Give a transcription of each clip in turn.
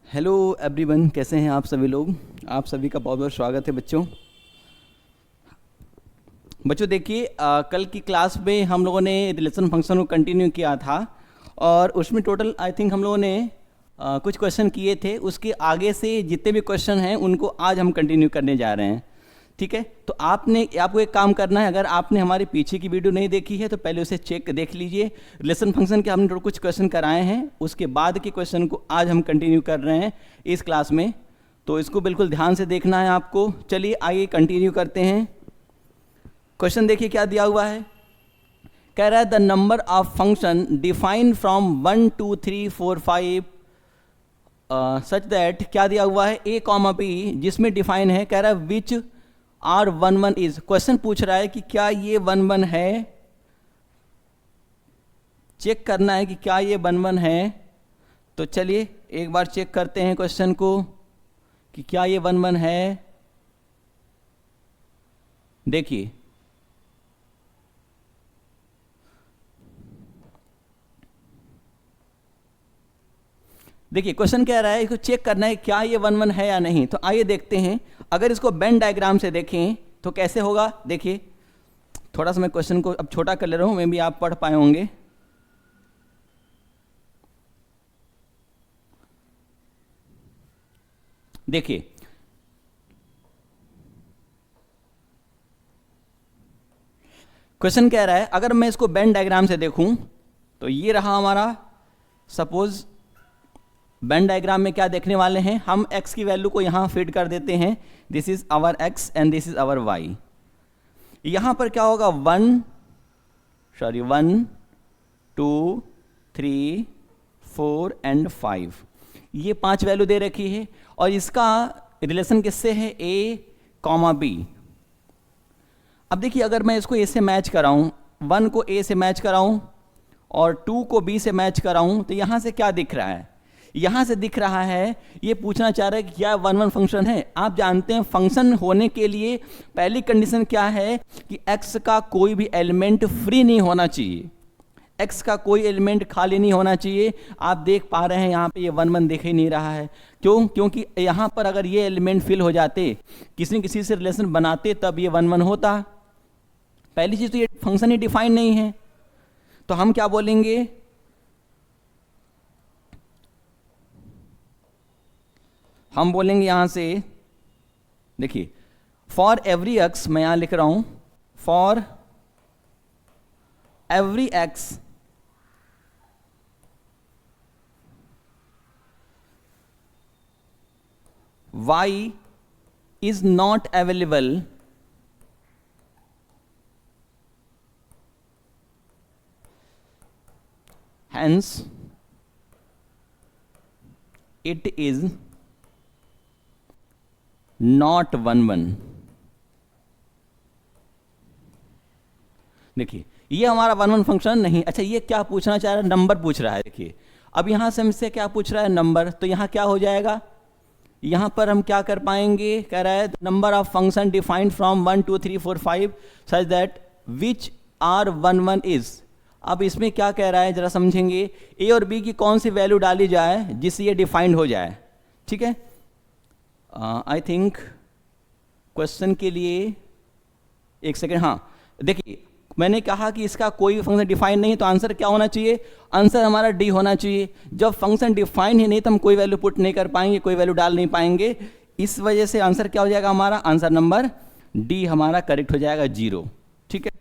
Hello everyone, कैसे हैं आप सभी लोग। आप सभी का बहुत बहुत स्वागत है बच्चों। देखिए, कल की क्लास में हम लोगों ने रिलेशन फंक्शन को कंटिन्यू किया था और उसमें टोटल आई थिंक हम लोगों ने कुछ क्वेश्चन किए थे। उसके आगे से जितने भी क्वेश्चन हैं उनको आज हम कंटिन्यू करने जा रहे हैं। ठीक है, तो आपको एक काम करना है। अगर आपने हमारे पीछे की वीडियो नहीं देखी है तो पहले उसे देख लीजिए। रिलेशन फंक्शन के हमने कुछ क्वेश्चन कराए हैं, उसके बाद के क्वेश्चन को आज हम कंटिन्यू कर रहे हैं इस क्लास में, तो इसको बिल्कुल ध्यान से देखना है आपको। चलिए आइए कंटिन्यू करते हैं। क्वेश्चन देखिए क्या दिया हुआ है। कह रहा है the number of function define from 1 2 3 4 5 such that, क्या दिया हुआ है, ए कॉमा बी, जिसमें डिफाइन है। कह रहा है विच आर 1 1 इज। क्वेश्चन पूछ रहा है कि क्या ये 1 1 है। चेक करना है कि क्या ये 1 1 है। तो चलिए एक बार चेक करते हैं क्वेश्चन को कि क्या ये 1 1 है। देखिए क्वेश्चन कह रहा है इसको चेक करना है क्या ये 1 1 है या नहीं। तो आइए देखते हैं। अगर इसको वेन डायग्राम से देखें तो कैसे होगा। देखिए थोड़ा सा मैं क्वेश्चन को अब छोटा कर ले रहा हूं, मैं भी आप पढ़ पाए होंगे। देखिए क्वेश्चन कह रहा है, अगर मैं इसको वेन डायग्राम से देखूं तो ये रहा हमारा। सपोज वेन डायग्राम में क्या देखने वाले हैं, हम x की वैल्यू को यहां फीड कर देते हैं। This is our x and this is our y। यहां पर क्या होगा, 1 2 3 4 एंड 5, ये 5 वैल्यू दे रखी है और इसका रिलेशन किससे है, a कॉमा b। अब देखिए अगर मैं इसको a से मैच कराऊं, 1 को a से मैच कराऊं और 2 को b से मैच कराऊं, तो यहां से क्या दिख रहा है, यहां से दिख रहा है, ये पूछना चाह रहा है कि क्या 1 1 फंक्शन है। आप जानते हैं फंक्शन होने के लिए पहली कंडीशन क्या है कि x का कोई भी एलिमेंट फ्री नहीं होना चाहिए, x का कोई एलिमेंट खाली नहीं होना चाहिए। आप देख पा रहे हैं यहाँ पे ये 1 1 दिख ही नहीं रहा है। क्यों? क्योंकि यहाँ पर अगर ये एलिमेंट फिल हो जाते, किसी न किसी से रिलेशन बनाते, तब ये 1 1 होता। पहली चीज तो ये फंक्शन ही डिफाइन नहीं है, तो हम क्या बोलेंगे, हम बोलेंगे यहां से, देखिए फॉर एवरी एक्स, मैं यहां लिख रहा हूं for every x y is not available hence it is not 1 1। देखिए ये हमारा 1 1 फंक्शन नहीं। अच्छा ये क्या पूछना चाह रहा है, नंबर पूछ रहा है। देखिए अब यहां से हमसे क्या पूछ रहा है, नंबर। तो यहां क्या हो जाएगा, यहां पर हम क्या कर पाएंगे, कह रहा है number of function defined from 1 2 3 4 5 such that which are 1 1 is. अब इसमें क्या कह रहा है जरा समझेंगे, ए और बी की कौन सी वैल्यू डाली जाए जिससे ये डिफाइंड हो जाए। ठीक है, आई थिंक क्वेश्चन के लिए एक सेकेंड। हाँ देखिए मैंने कहा कि इसका कोई फंक्शन डिफाइन नहीं है, तो आंसर क्या होना चाहिए, आंसर हमारा डी होना चाहिए। जब फंक्शन डिफाइन ही नहीं तो हम कोई वैल्यू पुट नहीं कर पाएंगे, कोई वैल्यू डाल नहीं पाएंगे। इस वजह से आंसर क्या हो जाएगा, हमारा आंसर नंबर डी हमारा करेक्ट हो जाएगा, 0। ठीक है,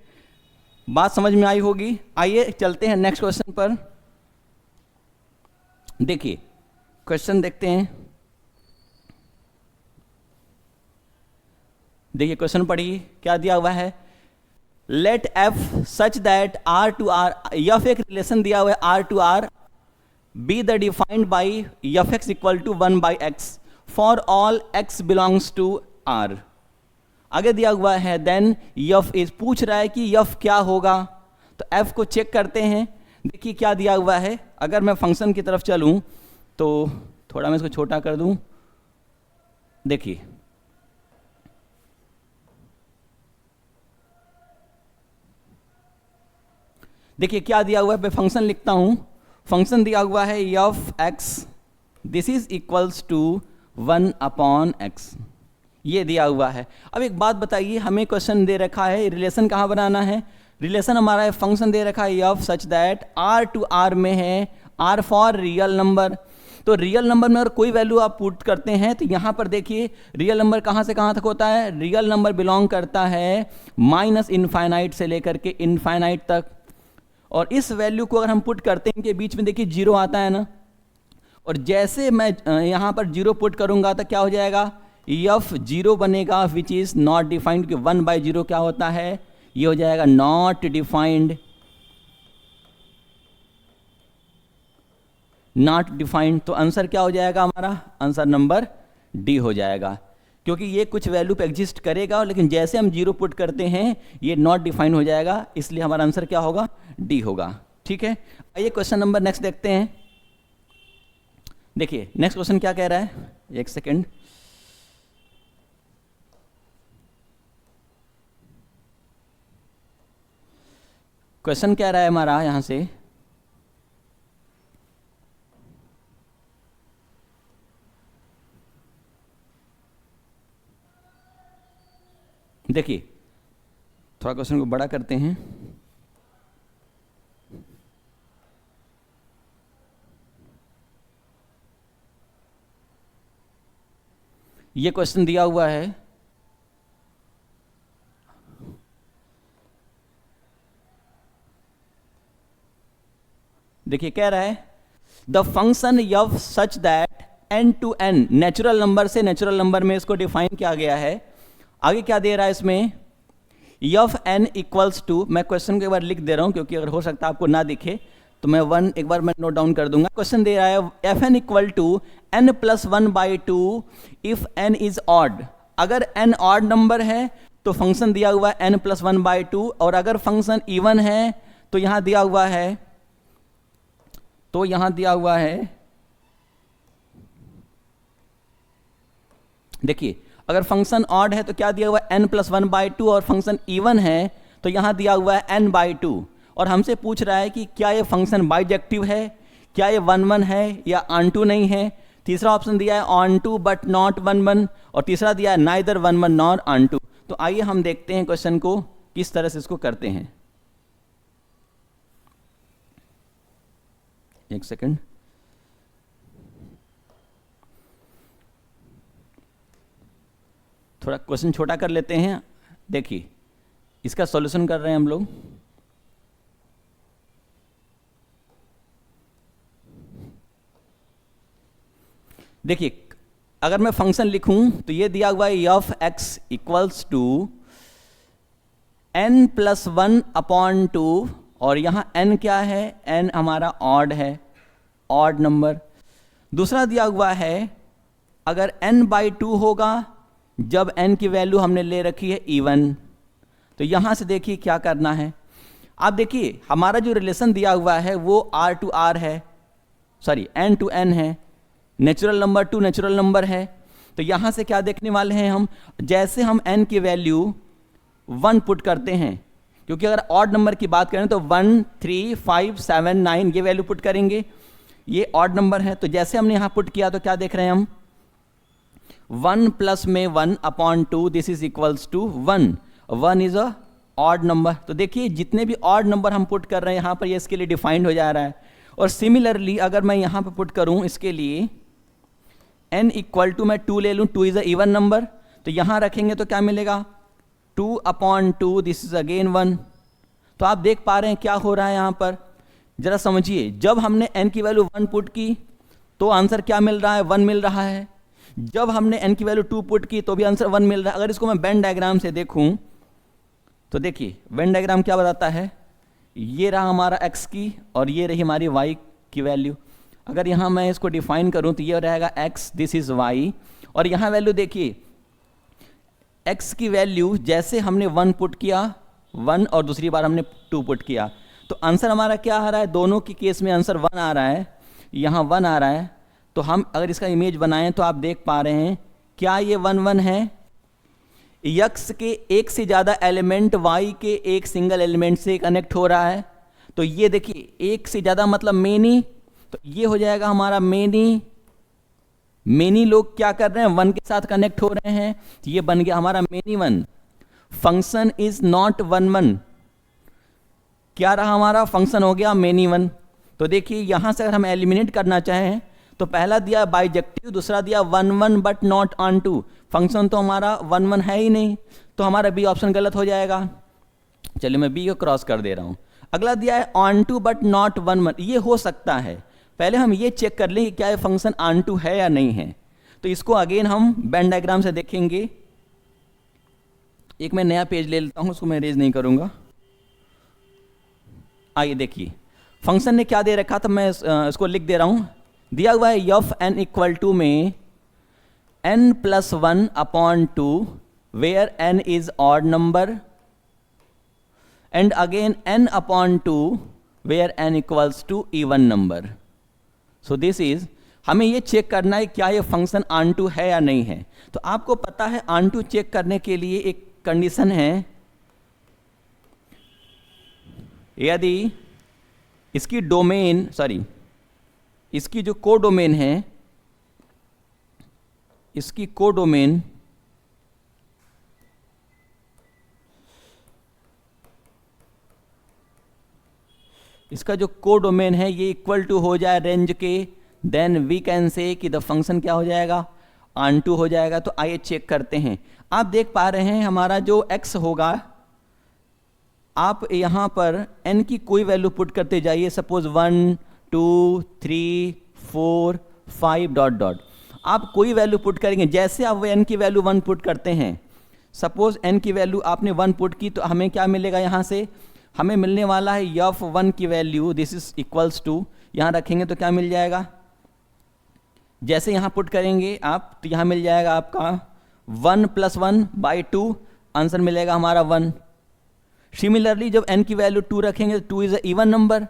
बात समझ में आई होगी। आइए चलते हैं नेक्स्ट क्वेश्चन पर। देखिए क्वेश्चन देखते हैं। देखिए क्वेश्चन पढ़िए क्या दिया हुआ है। Let F such that R to R, F एक रिलेशन दिया हुआ है R to R, be the defined by F x equal to 1 by X for all X belongs to R. आगे दिया हुआ है देन एफ इज, पूछ रहा है कि एफ क्या होगा। तो एफ को चेक करते हैं। देखिए क्या दिया हुआ है, अगर मैं फंक्शन की तरफ चलूं तो थोड़ा मैं इसको छोटा कर दूं। देखिए क्या दिया हुआ है, मैं फंक्शन लिखता हूं। फंक्शन दिया हुआ है F X this is equals to 1/x, ये दिया हुआ है। अब एक बात बताइए, हमें क्वेश्चन दे रखा है रिलेशन कहाँ बनाना है। रिलेशन हमारा है, फंक्शन दे रखा है f such that r to r में है, r फॉर रियल नंबर। तो रियल नंबर में अगर कोई वैल्यू आप पुट करते हैं तो यहाँ पर देखिए रियल नंबर कहाँ से कहाँ तक होता है, रियल नंबर बिलोंग करता है माइनस इनफाइनाइट से लेकर के इनफाइनाइट तक। और इस वैल्यू को अगर हम पुट करते हैं, इनके बीच में देखिए जीरो आता है ना, और जैसे मैं यहाँ पर जीरो पुट करूँगा तो क्या हो जाएगा, f जीरो बनेगा विच इज़ नॉट डिफाइंड, कि 1/0 क्या होता है, ये हो जाएगा नॉट डिफाइंड, नॉट डिफाइंड। तो आंसर क्या हो जाएगा हमारा, आंसर नंबर डी हो जाएगा, क्योंकि ये कुछ वैल्यू पे एग्जिस्ट करेगा लेकिन जैसे हम जीरो पुट करते हैं ये नॉट डिफाइन हो जाएगा, इसलिए हमारा आंसर क्या होगा, डी होगा। ठीक है, आइए क्वेश्चन नंबर नेक्स्ट देखते हैं। देखिए नेक्स्ट क्वेश्चन क्या कह रहा है, एक सेकेंड। क्वेश्चन क्या रहा है हमारा यहां से, देखिए थोड़ा क्वेश्चन को बड़ा करते हैं। ये क्वेश्चन दिया हुआ है, देखिए कह रहा है the function f such that n to n, natural number से नेचुरल नंबर में इसको डिफाइन किया गया है। आगे क्या दे रहा है इसमें, f n इक्वल्स टू, मैं क्वेश्चन को एक बार लिख दे रहा हूं क्योंकि अगर हो सकता है आपको ना दिखे तो मैं एक बार मैं नोट डाउन कर दूंगा। क्वेश्चन दे रहा है f n equal to n plus 1/2 if n is odd. अगर n ऑड नंबर है तो फंक्शन दिया हुआ है n प्लस 1/2, और अगर फंक्शन इवन है तो यहां दिया हुआ है, देखिए अगर फंक्शन ऑड है तो क्या दिया हुआ है n प्लस 1/2, और फंक्शन इवन है तो यहां दिया हुआ है n/2। और हमसे पूछ रहा है कि क्या ये फंक्शन बाइजेक्टिव है, क्या ये 1 1 है या ऑन टू नहीं है। तीसरा ऑप्शन दिया है ऑन टू बट नॉट 1 1, और तीसरा दिया है नाइदर 1 1 नॉर ऑन टू। तो आइए हम देखते हैं क्वेश्चन को किस तरह से इसको करते हैं। एक सेकंड, थोड़ा क्वेश्चन छोटा कर लेते हैं। देखिए इसका सॉल्यूशन कर रहे हैं हम लोग। देखिए अगर मैं फंक्शन लिखूं तो ये दिया हुआ है f x equals to n plus 1/2, और यहां n क्या है, n हमारा ऑड है, ऑड नंबर। दूसरा दिया हुआ है अगर n/2 होगा जब n की वैल्यू हमने ले रखी है इवन। तो यहां से देखिए क्या करना है, आप देखिए हमारा जो रिलेशन दिया हुआ है वो r टू r है, सॉरी n टू n है, natural number two natural number है। तो यहां से क्या देखने वाले हैं हम, जैसे हम n की वैल्यू 1 पुट करते हैं, क्योंकि अगर ऑड नंबर की बात करें तो 1 3 5 7 9 ये वैल्यू पुट करेंगे, ये ऑड नंबर है। तो जैसे हमने यहां पुट किया तो क्या देख रहे हैं हम, 1 प्लस में 1/2 this is equals to 1, 1 is a odd number. तो देखिए जितने भी ऑड नंबर हम पुट कर रहे हैं यहां पर ये इसके लिए डिफाइंड हो जा रहा है। और सिमिलरली अगर मैं यहां पर पुट करूं इसके लिए n इक्वल टू, मैं 2 ले लूं, 2 इज अ इवन नंबर, तो यहां रखेंगे तो क्या मिलेगा, 2/2 दिस इज अगेन 1। तो आप देख पा रहे हैं क्या हो रहा है यहां पर, जरा समझिए, जब हमने n की वैल्यू 1 पुट की तो आंसर क्या मिल रहा है, 1 मिल रहा है। जब हमने n की वैल्यू 2 पुट की तो भी आंसर 1 मिल रहा है। अगर इसको मैं वेन डायग्राम से देखूं तो देखिए वेन डायग्राम क्या बताता है, ये रहा हमारा x की और ये रही हमारी y की वैल्यू। अगर यहां मैं इसको डिफाइन करूं तो ये रहेगा x, दिस इज y, और यहां वैल्यू देखिए x की वैल्यू जैसे हमने 1 पुट किया 1, और दूसरी बार हमने 2 पुट किया, तो आंसर हमारा क्या आ रहा है, दोनों की केस में आंसर 1 आ रहा है, यहाँ 1 आ रहा है। तो हम अगर इसका इमेज बनाएं तो आप देख पा रहे हैं क्या ये 1 1 है, x के एक से ज़्यादा एलिमेंट y के एक सिंगल एलिमेंट से कनेक्ट हो रहा है। तो ये देखिए एक से ज़्यादा मतलब मेनी, तो ये हो जाएगा हमारा मेनी मेनी लोग क्या कर रहे हैं, वन के साथ कनेक्ट हो रहे हैं, तो ये बन गया हमारा many one. Function is not one one, क्या रहा हमारा, फंक्शन हो गया मेनी वन। तो देखिए यहां से अगर हम एलिमिनेट करना चाहें तो पहला दिया बाइजेक्टिव, दूसरा दिया one one but not onto, function तो हमारा वन वन है ही नहीं, तो हमारा बी ऑप्शन गलत हो जाएगा। चलिए मैं बी को क्रॉस कर दे रहा हूं। अगला दिया है onto but not one one, ये हो सकता है, पहले हम ये चेक कर लें कि क्या ये फंक्शन ऑन टू है या नहीं है। तो इसको अगेन हम वेन डायग्राम से देखेंगे। एक मैं नया पेज ले लेता हूं, उसको मैं इरेज नहीं करूंगा। आइए देखिए फंक्शन ने क्या दे रखा था, मैं इसको लिख दे रहा हूं। दिया हुआ है एफ एन इक्वल टू में n plus one upon two where n is odd number, and again n upon two where n equals to even number. So this is, हमें ये चेक करना है क्या ये फंक्शन ऑन टू है या नहीं है। तो आपको पता है ऑन टू चेक करने के लिए एक कंडीशन है, यदि इसकी डोमेन, सॉरी इसकी जो कोडोमेन है, इसकी कोडोमेन इसका जो कोडोमेन है ये इक्वल टू हो जाए रेंज के, देन वी कैन से कि द फंक्शन क्या हो जाएगा, ऑन टू हो जाएगा। तो आइए चेक करते हैं। आप देख पा रहे हैं हमारा जो x होगा, आप यहां पर n की कोई वैल्यू पुट करते जाइए, सपोज 1 2 3 4 5 डॉट डॉट, आप कोई वैल्यू पुट करेंगे, जैसे आप n की वैल्यू 1 पुट करते हैं, सपोज n की वैल्यू आपने 1 पुट की, तो हमें क्या मिलेगा, यहां से हमें मिलने वाला है एफ वन की value this is equals to, यहां रखेंगे तो क्या मिल जाएगा, जैसे यहां पुट करेंगे आप तो यहां मिल जाएगा आपका 1 प्लस 1 बाई 2, आंसर मिलेगा हमारा 1। सिमिलरली जब n की वैल्यू 2 रखेंगे तो 2 इज अ इवन नंबर,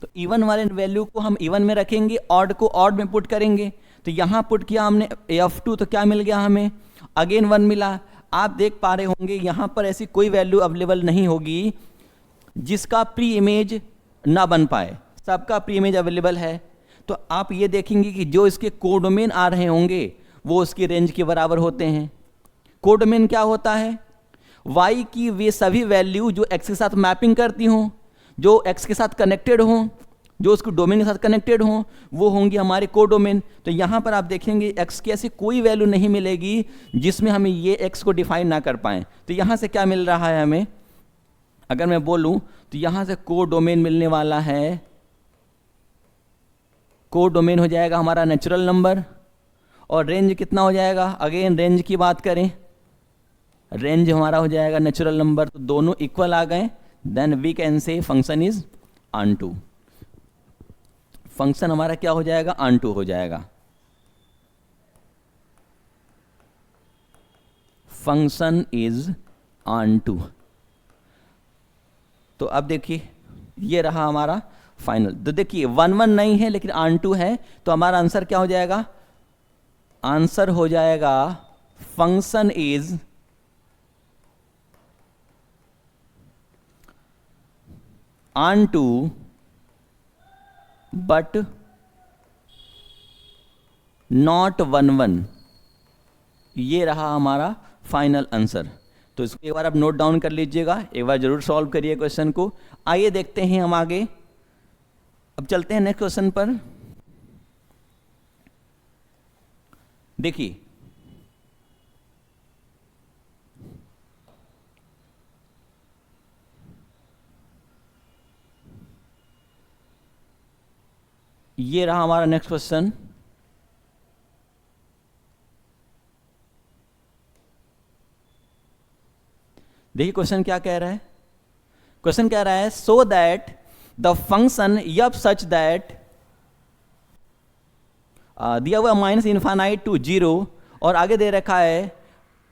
तो इवन वाले वैल्यू को हम इवन में रखेंगे, ऑड को ऑड में पुट करेंगे। तो यहां पुट किया हमने f2, तो क्या मिल गया हमें, अगेन 1 मिला। आप देख पा रहे होंगे यहां पर ऐसी कोई वैल्यू अवेलेबल नहीं होगी जिसका प्री इमेज ना बन पाए, सबका प्री इमेज अवेलेबल है। तो आप ये देखेंगे कि जो इसके कोडोमेन आ रहे होंगे वो उसकी रेंज के बराबर होते हैं। कोडोमेन क्या होता है, y की वे सभी वैल्यू जो x के साथ मैपिंग करती हों, जो x के साथ कनेक्टेड हों, जो उसको डोमेन के साथ कनेक्टेड हों, वो होंगी हमारे कोडोमेन। तो यहाँ पर आप देखेंगे x की ऐसी कोई वैल्यू नहीं मिलेगी जिसमें हमें ये x को डिफाइन ना कर पाएँ। तो यहाँ से क्या मिल रहा है हमें, अगर मैं बोलूँ तो यहाँ से कोडोमेन मिलने वाला है, कोडोमेन हो जाएगा हमारा नेचुरल नंबर, और रेंज कितना हो जाएगा, अगेन रेंज की बात करें, रेंज हमारा हो जाएगा नेचुरल नंबर, तो दोनों इक्वल आ गए, then we can say function is onto, function हमारा क्या हो जाएगा, ऑन टू हो जाएगा, फंक्शन इज ऑन टू। तो अब देखिए ये रहा हमारा फाइनल। तो देखिए 1 1 नहीं है लेकिन ऑन टू है, तो हमारा आंसर क्या हो जाएगा, आंसर हो जाएगा function is onto but not 1 1, ये रहा हमारा फाइनल आंसर। तो इसको एक बार आप नोट डाउन कर लीजिएगा, एक बार जरूर सॉल्व करिए क्वेश्चन को। आइए देखते हैं हम आगे, अब चलते हैं नेक्स्ट क्वेश्चन पर। देखिए ये रहा हमारा नेक्स्ट क्वेश्चन। देखिए क्वेश्चन क्या कह रहा है, क्वेश्चन कह रहा है सो दैट द फंक्शन यप सच दैट, दिया हुआ माइनस इन्फानाइट टू 0, और आगे दे रखा है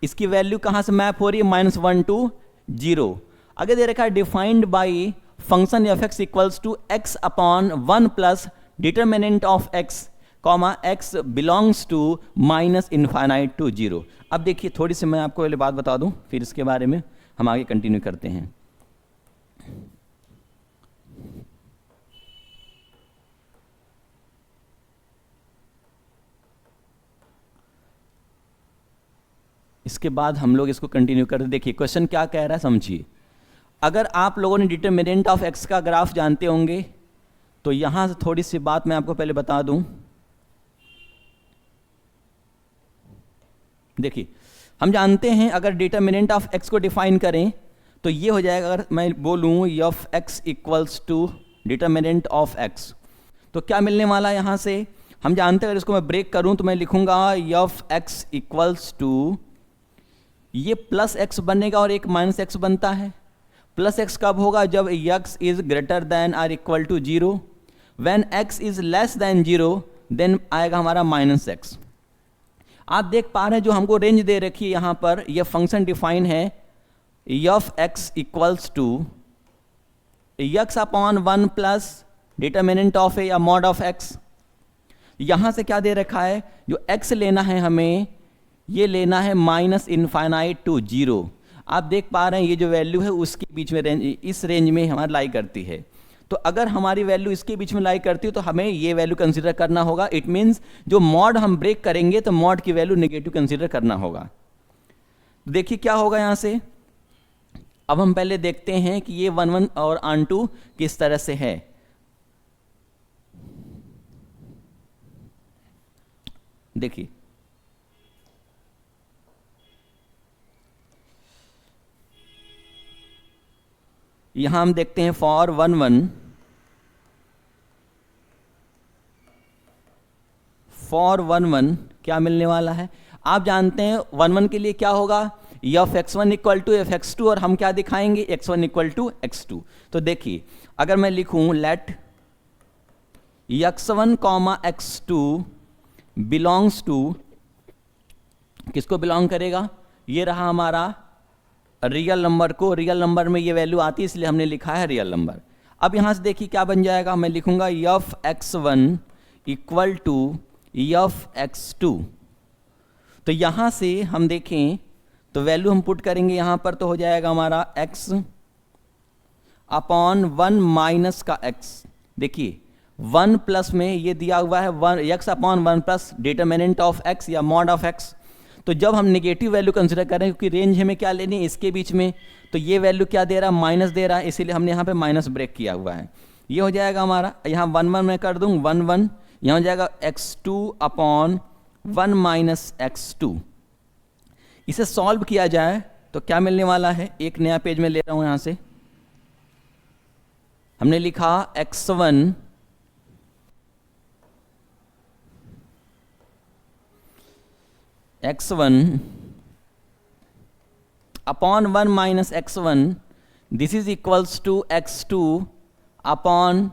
इसकी वैल्यू कहां से मैप हो रही है, -1 टू 0। आगे दे रखा है defined by function F x equals to x upon 1 plus determinant of X comma X belongs to minus infinite to 0। अब देखिए थोड़ी सी मैं आपको पहले बात बता दूं, फिर इसके बारे में हम आगे कंटिन्यू करते हैं। इसके बाद हम लोग इसको कंटिन्यू करते। देखिए क्वेश्चन क्या कह रहा है समझिए। अगर आप लोगों ने डिटरमिनेंट ऑफ एक्स का ग्राफ जानते होंगे तो यहां से थोड़ी सी बात मैं आपको पहले बता दूं। देखिए हम जानते हैं अगर डिटरमिनेंट ऑफ एक्स को डिफाइन करें तो ये हो जाएगा, अगर मैं बोलूं F x equals to determinant of X तो क्या मिलने वाला है यहां से। हम जानते हैं अगर इसको मैं ब्रेक करूं तो मैं लिखूंगा एफ एक्स इक्वल्स टू, ये प्लस एक्स बनेगा और एक माइनस एक्स बनता है। प्लस एक्स कब होगा, जब X is greater than or equal to zero. When X is less than zero then आएगा हमारा माइनस एक्स। आप देख पा रहे हैं जो हमको रेंज दे रखी है यहां पर, यह फंक्शन डिफाइन है F x equals to x upon one plus determinant of A या मॉड ऑफ एक्स। यहां से क्या दे रखा है, जो एक्स लेना है हमें, ये लेना है माइनस इनफाइनाइट टू जीरो। आप देख पा रहे हैं ये जो वैल्यू है उसके बीच में रेंज, इस रेंज में हमारी लाई करती है। तो अगर हमारी वैल्यू इसके बीच में लाई करती है तो हमें ये वैल्यू कंसीडर करना होगा। इट मीन्स जो मॉड हम ब्रेक करेंगे तो मॉड की वैल्यू नेगेटिव कंसीडर करना होगा। देखिए क्या होगा यहां से। अब हम पहले देखते हैं कि ये 1 1 और ऑन टू किस तरह से है। देखिए यहां हम देखते हैं फॉर 1 1, फॉर 1 1 क्या मिलने वाला है। आप जानते हैं 1 1 के लिए क्या होगा, F x1 equal to F x2 और हम क्या दिखाएंगे x1 इक्वल टू x2। तो देखिए अगर मैं लिखूं let x1 comma x2 belongs to, किसको बिलोंग करेगा, ये रहा हमारा रियल नंबर को। रियल नंबर में ये वैल्यू आती है इसलिए हमने लिखा है रियल नंबर। अब यहां से देखिए क्या बन जाएगा, मैं लिखूंगा F x1 equal to F x2। तो यहां से हम देखें तो वैल्यू हम पुट करेंगे यहां पर तो हो जाएगा हमारा x अपॉन 1 माइनस का x। देखिए 1 प्लस में ये दिया हुआ है 1 x upon 1 plus determinant of x या मॉड ऑफ x। तो जब हम नेगेटिव वैल्यू कंसीडर कर रहे हैं क्योंकि रेंज हमें क्या लेनी है इसके बीच में, तो ये वैल्यू क्या दे रहा है, माइनस दे रहा है, इसीलिए हमने यहाँ पे माइनस ब्रेक किया हुआ है। ये हो जाएगा हमारा, यहाँ 1 1 मैं कर दूँ 1 1, यहाँ हो जाएगा x2 अपॉन 1 माइनस x2। इसे सॉल्व किया जाए तो क्या मिलने वाला है, एक नया पेज में ले रहा हूँ यहाँ से। हमने लिखा x1 upon 1 minus x1, this is equals to x2 upon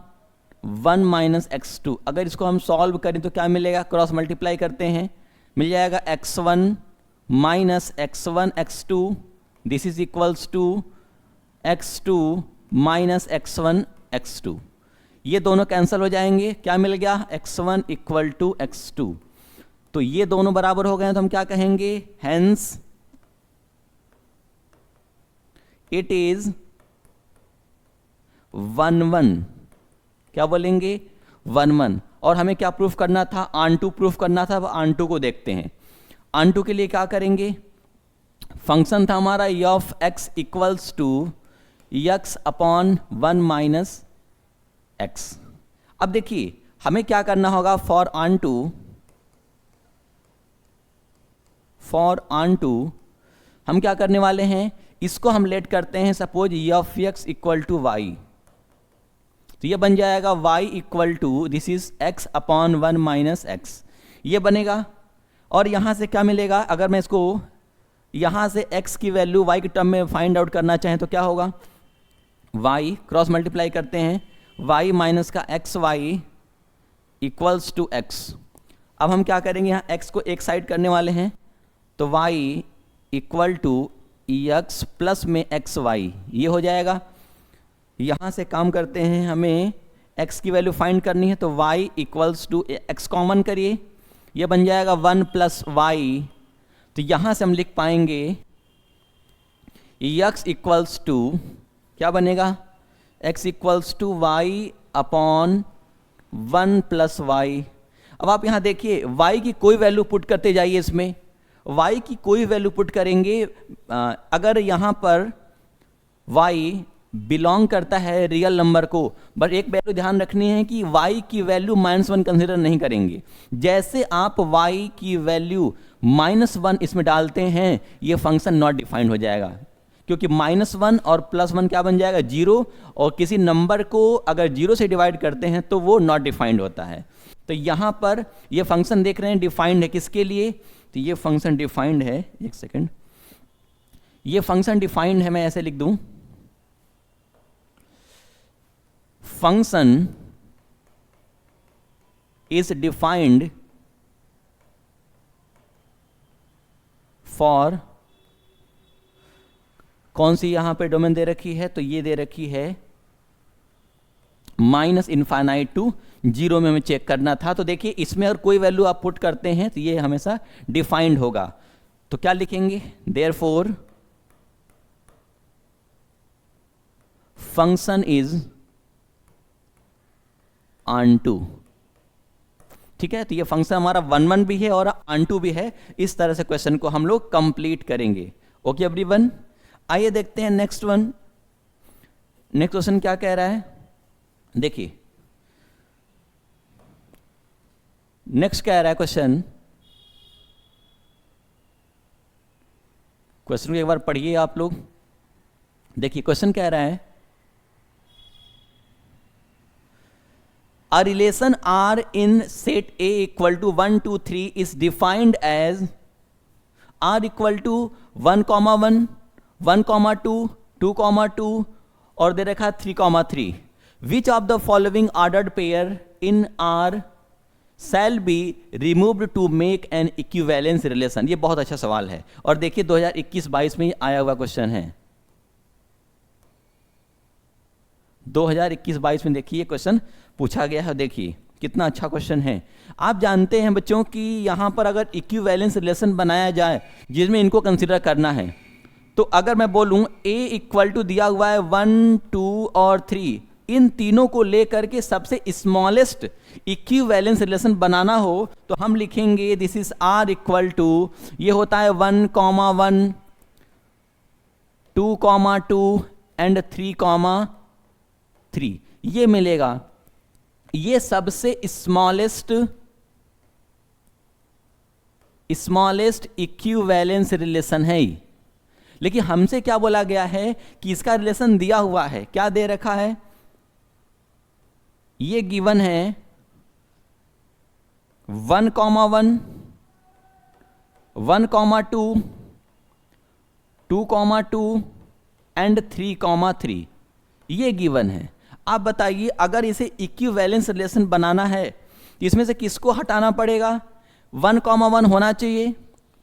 1 minus x2। अगर इसको हम सॉल्व करें तो क्या मिलेगा, क्रॉस मल्टीप्लाई करते हैं, मिल जाएगा x1 minus x1 x2, this is equals to x2 minus x1 x2। ये दोनों कैंसिल हो जाएंगे, क्या मिल गया, x1 इक्वल टू x2। तो ये दोनों बराबर हो गए तो हम क्या कहेंगे, हेंस इट इज 1 1। क्या बोलेंगे, 1 1। और हमें क्या प्रूफ करना था, ऑन टू प्रूफ करना था। अब ऑन टू को देखते हैं। ऑन टू के लिए क्या करेंगे, फंक्शन था हमारा F x equals to x upon 1 minus X. अब देखिए हमें क्या करना होगा, फॉर ऑन टू हम क्या करने वाले हैं, इसको हम लेट करते हैं suppose F x equal to Y. तो ये बन जाएगा y equal to this is x upon 1 minus X, ये बनेगा। और यहां से क्या मिलेगा, अगर मैं इसको यहां से x की वैल्यू y के टर्म में फाइंड आउट करना चाहें तो क्या होगा, y क्रॉस मल्टीप्लाई करते हैं, y माइनस का X Y equals to x। अब हम क्या करेंगे, यहाँ x को एक साइड करने वाले हैं तो y equal to X plus में एक्स वाई, ये हो जाएगा। यहाँ से काम करते हैं, हमें x की वैल्यू फाइंड करनी है तो y equals to X common करिए, ये बन जाएगा 1 प्लस वाई। तो यहाँ से हम लिख पाएंगे x इक्वल्स टू क्या बनेगा, x equals to Y upon 1 plus Y. अब आप यहाँ देखिए y की कोई वैल्यू पुट करते जाइए इसमें, y की कोई वैल्यू पुट करेंगे, अगर यहाँ पर y बिलोंग करता है रियल नंबर को, बट एक वैल्यू ध्यान रखनी है कि y की वैल्यू -1 कंसिडर नहीं करेंगे। जैसे आप y की वैल्यू -1 इसमें डालते हैं, ये फंक्शन नॉट डिफाइंड हो जाएगा, क्योंकि -1 और +1 क्या बन जाएगा 0, और किसी नंबर को अगर 0 से डिवाइड करते हैं तो वो नॉट डिफाइंड होता है। तो यहाँ पर ये फंक्शन देख रहे हैं डिफाइंड है किसके लिए, तो ये फंक्शन डिफाइंड है, एक सेकेंड, ये फंक्शन डिफाइंड है, मैं ऐसे लिख दूं, फंक्शन इज डिफाइंड फॉर, कौन सी यहां पे डोमेन दे रखी है, तो ये दे रखी है -∞ टू 0 में हमें चेक करना था। तो देखिए इसमें अगर कोई वैल्यू आप पुट करते हैं तो ये हमेशा डिफाइंड होगा। तो क्या लिखेंगे, देयरफॉर फंक्शन इज onto, ठीक है। तो ये फंक्शन हमारा 1 भी है और onto भी है। इस तरह से क्वेश्चन को हम लोग कंप्लीट करेंगे। ओके एवरीवन, आइए देखते हैं नेक्स्ट वन। नेक्स्ट क्वेश्चन क्या कह रहा है, देखिए नेक्स्ट कह रहा है क्वेश्चन को एक बार पढ़िए आप लोग। देखिए क्वेश्चन कह रहा है, A relation R in set A equal to 1, 2, 3 is defined as R equal to 1, 1, 1, 2, 2, 2 और दे रखा 3, 3। Which of the following ordered pair in R shall be removed to make an equivalence relation? ये बहुत अच्छा सवाल है और देखिए 2021-22 में आया हुआ क्वेश्चन है। 2021-22 में देखिए क्वेश्चन पूछा गया है। देखिए कितना अच्छा क्वेश्चन है। आप जानते हैं बच्चों कि यहाँ पर अगर इक्विवेलेंस रिलेशन बनाया जाए जिसमें इनको कंसीडर करना है, तो अगर मैं बोलूँ A इक्वल टू दिया हुआ है 1, 2 और 3, इन तीनों को लेकर के सबसे स्मॉलेस्ट इक्विवेलेंस रिलेशन बनाना हो तो हम लिखेंगे this is R equal to, ये होता है 1, 1, 2, 2 एंड 3, 3, ये मिलेगा। ये सबसे स्मॉलेस्ट इक्विवेलेंस रिलेशन है। लेकिन हमसे क्या बोला गया है कि इसका रिलेशन दिया हुआ है, क्या दे रखा है, ये गिवन है 1, 1, 1, 2, 2 एंड 3, 3, ये गिवन है। आप बताइए अगर इसे इक्विवेलेंस रिलेशन बनाना है तो इसमें से किसको हटाना पड़ेगा, 1, 1 होना चाहिए,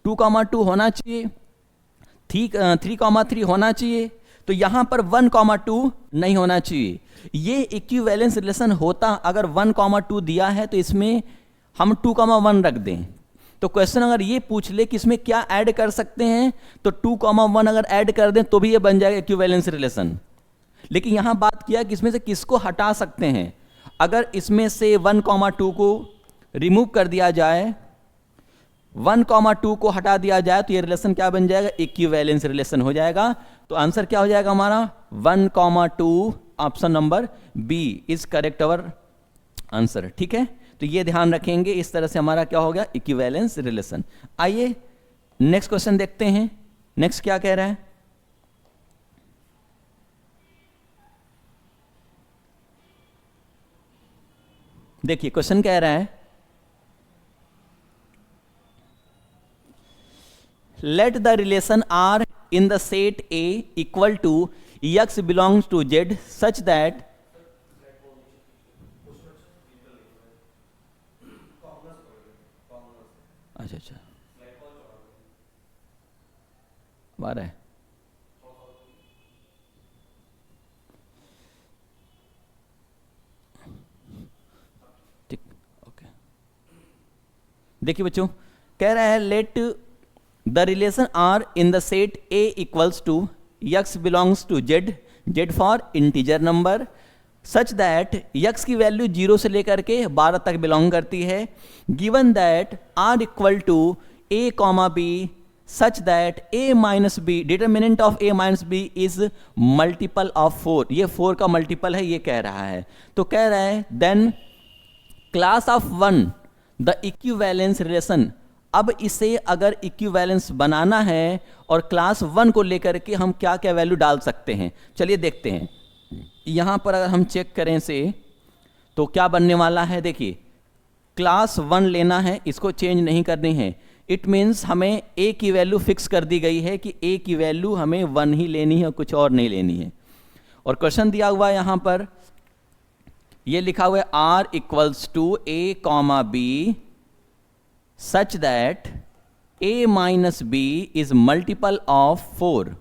2, 2 होना चाहिए, 3, 3 होना चाहिए। तो यहां पर 1, 2 नहीं होना चाहिए। ये इक्विवेलेंस रिलेशन होता अगर 1, 2 दिया है तो इसमें हम 2, 1 रख दें। तो क्वेश्चन अगर ये पूछ ले कि इसमें क्या ऐड कर सकते हैं, तो 2, 1 अगर ऐड कर दें तो भी ये बन जाएगा इक्विवेलेंस रिलेशन। लेकिन यहां बात किया कि इसमें से किसको हटा सकते हैं। अगर इसमें से 1, 2 को रिमूव कर दिया जाए, 1, 2 को हटा दिया जाए तो ये रिलेशन क्या बन जाएगा, इक्विवेलेंस रिलेशन हो जाएगा। तो आंसर क्या हो जाएगा हमारा 1, 2, option number B is correct our answer. ठीक है, तो ये ध्यान रखेंगे। इस तरह से हमारा क्या हो गया, इक्विवेलेंस रिलेशन। आइए नेक्स्ट क्वेश्चन देखते हैं। नेक्स्ट क्या कह रहा है, देखिए क्वेश्चन कह रहा है, let the relation R in the set A equal to x belongs to z such that, अच्छा बारह है, ठीक, ओके। देखिए बच्चों कह रहा है let the relation R in the set A equals to x belongs to z for integer number such that x की वैल्यू 0 से लेकर के 12 तक बिलोंग करती है, गिवन दैट r इक्वल टू a comma b such that a minus b, determinant of a minus b is multiple of 4, ये 4 का मल्टीपल है, ये कह रहा है। तो कह रहा है then class of 1 the equivalence relation. अब इसे अगर इक्विवेलेंस बनाना है और क्लास 1 को लेकर के हम क्या क्या वैल्यू डाल सकते हैं, चलिए देखते हैं। यहां पर अगर हम चेक करें से तो क्या बनने वाला है, देखिए क्लास 1 लेना है, इसको चेंज नहीं करनी है। इट मीन्स हमें a की वैल्यू फिक्स कर दी गई है कि a की वैल्यू हमें 1 ही लेनी है और कुछ और नहीं लेनी है। और क्वेश्चन दिया हुआ है यहां पर, ये लिखा हुआ है r equals to a comma b such that a minus b is multiple of 4,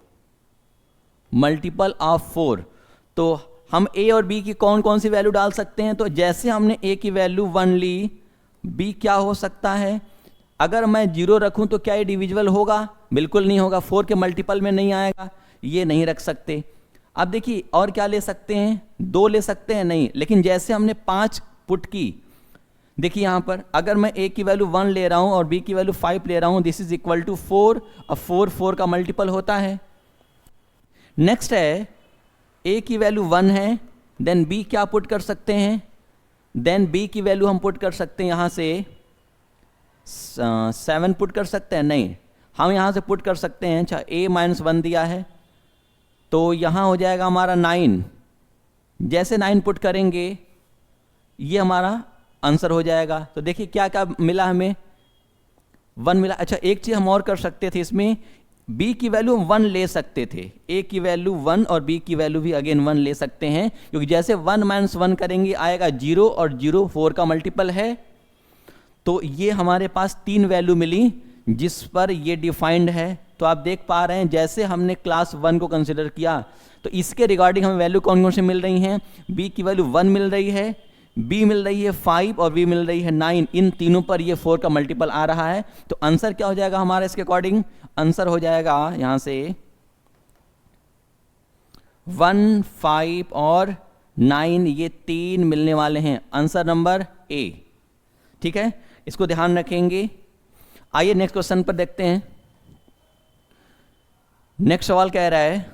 multiple of 4। तो हम a और b की कौन कौन सी वैल्यू डाल सकते हैं, तो जैसे हमने a की वैल्यू 1 ली, b क्या हो सकता है, अगर मैं 0 रखूं तो क्या ये डिविजिबल होगा, बिल्कुल नहीं होगा, 4 के मल्टीपल में नहीं आएगा, ये नहीं रख सकते। अब देखिए और क्या ले सकते हैं, 2 ले सकते हैं, नहीं, लेकिन जैसे हमने 5 पुट की, देखिए यहां पर अगर मैं a की वैल्यू 1 ले रहा हूं और b की वैल्यू 5 ले रहा हूं, दिस इज इक्वल टू 4। अब 4 का मल्टीपल होता है। नेक्स्ट है a की वैल्यू 1 है, देन b क्या पुट कर सकते हैं, देन b की वैल्यू हम पुट कर सकते हैं यहां से 7 पुट कर सकते हैं, नहीं, हम यहां से पुट कर सकते हैं, अच्छा a माइनस 1 दिया है तो यहां हो जाएगा हमारा 9। जैसे 9 पुट करेंगे ये हमारा आंसर हो जाएगा। तो देखिए क्या क्या मिला हमें, 1 मिला। अच्छा एक चीज हम और कर सकते थे इसमें, b की वैल्यू 1 ले सकते थे, a की वैल्यू 1 और b की वैल्यू भी अगेन 1 ले सकते हैं, क्योंकि जैसे 1 माइनस 1 करेंगे आएगा 0 और 0 4 का मल्टीपल है। तो ये हमारे पास 3 वैल्यू मिली जिस पर ये डिफाइंड है। तो आप देख पा रहे हैं जैसे हमने क्लास 1 को कंसिडर किया तो इसके रिगार्डिंग हमें वैल्यू कौन कौन से मिल रही हैं, b की वैल्यू 1 मिल रही है, b मिल रही है 5 और b मिल रही है 9, इन तीनों पर ये 4 का मल्टीपल आ रहा है। तो आंसर क्या हो जाएगा हमारा इसके अकॉर्डिंग, आंसर हो जाएगा यहां से 1, 5 और 9, ये 3 मिलने वाले हैं, आंसर नंबर ए। ठीक है, इसको ध्यान रखेंगे। आइए नेक्स्ट क्वेश्चन पर देखते हैं। नेक्स्ट सवाल कह रहा है,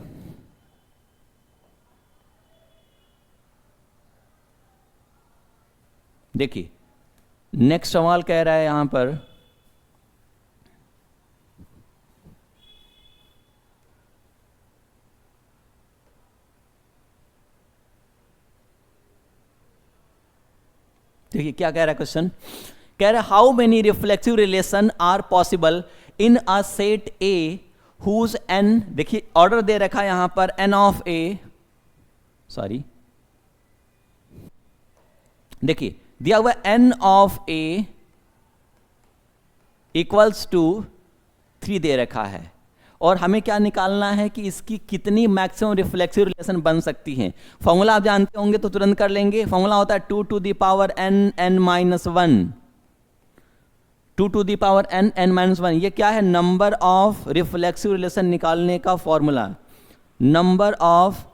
देखिए नेक्स्ट सवाल कह रहा है यहां पर, देखिए क्या कह रहा है क्वेश्चन, कह रहा है how many reflexive relation are possible in a set A whose N, देखिए ऑर्डर दे रखा है यहां पर एन ऑफ ए, सॉरी देखिए दिया हुआ n of a equals to 3 दे रखा है और हमें क्या निकालना है कि इसकी कितनी मैक्सिमम रिफ्लेक्सिव रिलेशन बन सकती हैं। फॉर्मूला आप जानते होंगे तो तुरंत कर लेंगे, फॉर्मूला होता है 2 to the power n n minus 1, 2 to the power n n minus 1। ये क्या है, नंबर ऑफ रिफ्लेक्सिव रिलेशन निकालने का formula, number of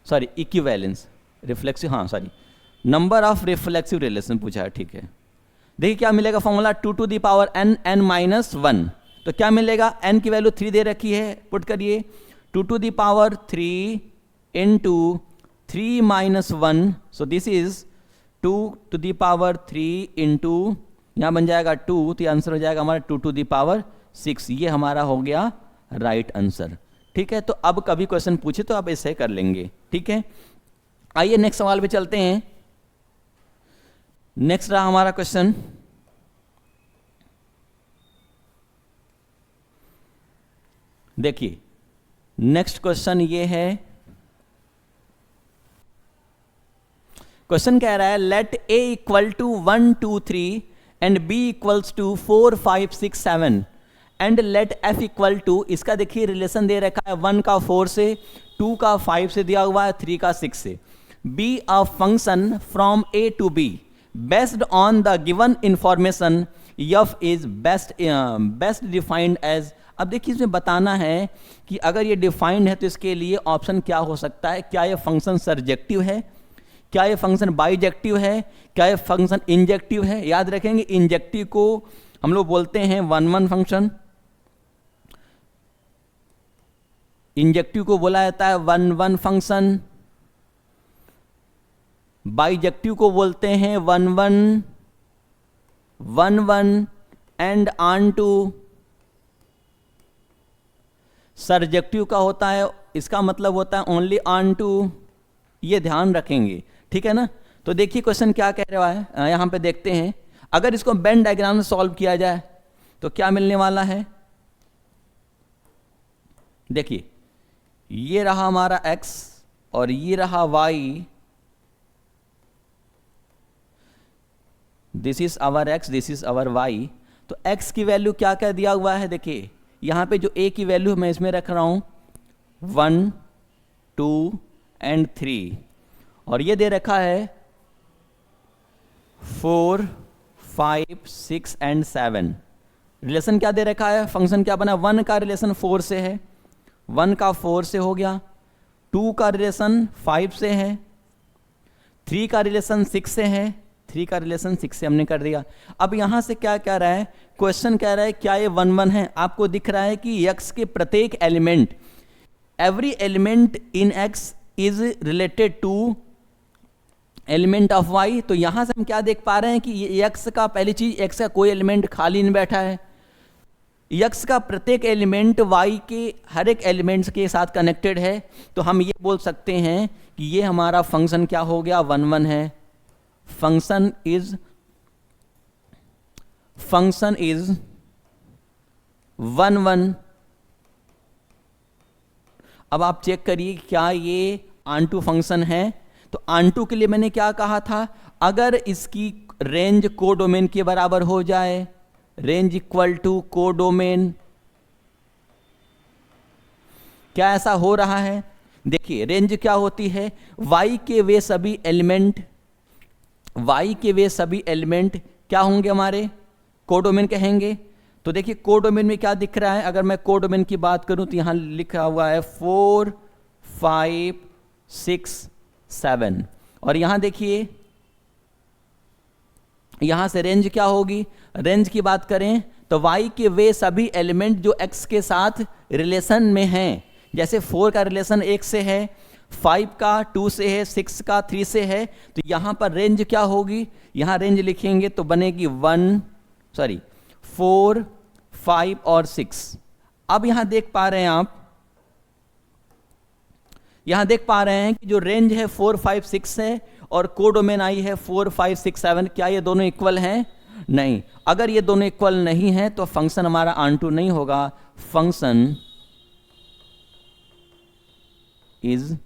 sorry equivalence reflexive, हाँ sorry number of reflexive relation पूछा है, ठीक है। देखिए क्या मिलेगा formula 2 to the power n n minus 1, तो क्या मिलेगा, n की वैल्यू 3 दे रखी है, पुट करिए 2 to the power 3 into 3 minus 1, so this is 2 to the power 3 into यहां बन जाएगा 2, तो आंसर हो जाएगा हमारा 2 to the power 6। ये हमारा हो गया राइट आंसर। ठीक है, तो अब कभी क्वेश्चन पूछे तो आप ऐसे कर लेंगे। ठीक है, आइए नेक्स्ट सवाल पे चलते हैं। नेक्स्ट रहा हमारा क्वेश्चन, देखिए नेक्स्ट क्वेश्चन ये है, क्वेश्चन कह रहा है let a equal to 1 2 3 and b equals to 4 5 6 7 and let f equal to, इसका देखिए रिलेशन दे रखा है 1 का 4 से, 2 का 5 से दिया हुआ है, 3 का 6 से। b a function from a to b based on the given information f is best defined as. अब देखिए इसमें बताना है कि अगर ये डिफाइंड है तो इसके लिए ऑप्शन क्या हो सकता है, क्या ये फंक्शन सरजेक्टिव है, क्या ये फंक्शन बाइजेक्टिव है, क्या ये फंक्शन इंजेक्टिव है। याद रखेंगे इंजेक्टिव को हम लोग बोलते हैं वन वन फंक्शन, इंजेक्टिव को बोला जाता है वन वन फंक्शन, बाइजेक्टिव को बोलते हैं one one, one one and onto. Surjective का होता है, इसका मतलब होता है ओनली ऑन टू। ये ध्यान रखेंगे, ठीक है ना। तो देखिए क्वेश्चन क्या कह रहा है, यहां पे देखते हैं। अगर इसको वेन डायग्राम में सॉल्व किया जाए तो क्या मिलने वाला है। देखिए ये रहा हमारा x और ये रहा y, this is our x, this is our y। तो x की वैल्यू क्या क्या दिया हुआ है, देखिए यहां पे जो a की वैल्यू मैं इसमें रख रहा हूं 1 2 एंड 3, और ये दे रखा है 4 5 6 एंड 7। रिलेशन क्या दे रखा है, फंक्शन क्या बना, 1 का रिलेशन 4 से है, 1 का 4 से हो गया, 2 का रिलेशन 5 से है, 3 का रिलेशन 6 से है, 3 का रिलेशन 6 से हमने कर दिया। अब यहां से क्या कह रहा है, क्वेश्चन कह रहा है क्या ये 1 1 है। आपको दिख रहा है कि x के प्रत्येक element, every element in x is related to element of y। तो यहां से हम क्या देख पा रहे हैं कि ये x का, पहली चीज x का कोई एलिमेंट खाली नहीं बैठा है, x का प्रत्येक एलिमेंट y के हर एक एलिमेंट्स के साथ कनेक्टेड है। तो हम ये बोल सकते हैं कि ये हमारा फंक्शन क्या हो गया, 1 1 है। Function is 1 1। अब आप चेक करिए क्या ये ऑन2 फंक्शन है। तो ऑन2 के लिए मैंने क्या कहा था, अगर इसकी रेंज कोडोमेन के बराबर हो जाए, रेंज इक्वल टू कोडोमेन, क्या ऐसा हो रहा है। देखिए रेंज क्या होती है, y के वे सभी एलिमेंट, y के वे सभी एलिमेंट क्या होंगे, हमारे कोडोमेन कहेंगे। तो देखिए कोडोमेन में क्या दिख रहा है, अगर मैं कोडोमेन की बात करूं तो यहां लिखा हुआ है 4 5 6 7, और यहां देखिए यहां से रेंज क्या होगी, रेंज की बात करें तो y के वे सभी एलिमेंट जो x के साथ रिलेशन में हैं, जैसे 4 का रिलेशन 1 से है, 5 का 2 से है, 6 का 3 से है। तो यहां पर रेंज क्या होगी, यहां रेंज लिखेंगे तो बनेगी 4 5 और 6। अब यहां देख पा रहे हैं आप, यहां देख पा रहे हैं कि जो रेंज है 4 5 6 है और कोडोमेन आई है 4 5 6 7। क्या ये दोनों इक्वल हैं, नहीं। अगर ये दोनों इक्वल नहीं है तो फंक्शन हमारा ऑन2 नहीं होगा। Function is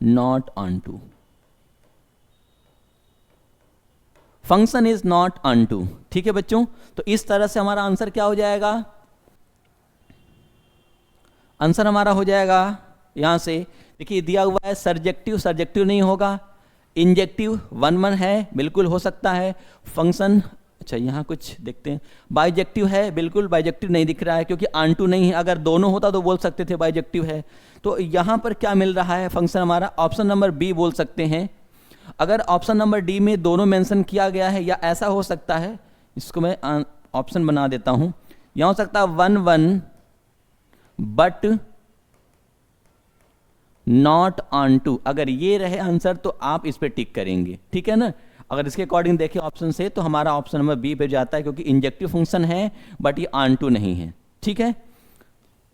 not onto, function is not onto. ठीक है बच्चों, तो इस तरह से हमारा आंसर क्या हो जाएगा, आंसर हमारा हो जाएगा यहां से। देखिए दिया हुआ है सरजेक्टिव, सरजेक्टिव नहीं होगा, इंजेक्टिव 1 1 है, बिल्कुल हो सकता है। फंक्शन, अच्छा यहां कुछ देखते हैं, बाइजेक्टिव है, बिल्कुल बाइजेक्टिव नहीं दिख रहा है क्योंकि ऑन2 नहीं है। अगर दोनों होता तो बोल सकते थे बाइजेक्टिव है। तो यहां पर क्या मिल रहा है फंक्शन हमारा, ऑप्शन नंबर बी बोल सकते हैं। अगर ऑप्शन नंबर डी में दोनों मेंशन किया गया है, या ऐसा हो सकता है, इसको मैं ऑप्शन बना देता हूं, यहां हो सकता है 1 1 बट नॉट ऑन2। अगर ये रहे आंसर तो आप इस पे टिक करेंगे, ठीक है ना। अगर इसके अकॉर्डिंग देखें ऑप्शन से तो हमारा ऑप्शन नंबर बी पे जाता है, क्योंकि इंजेक्टिव फंक्शन है बट ये ऑन2 नहीं है। ठीक है,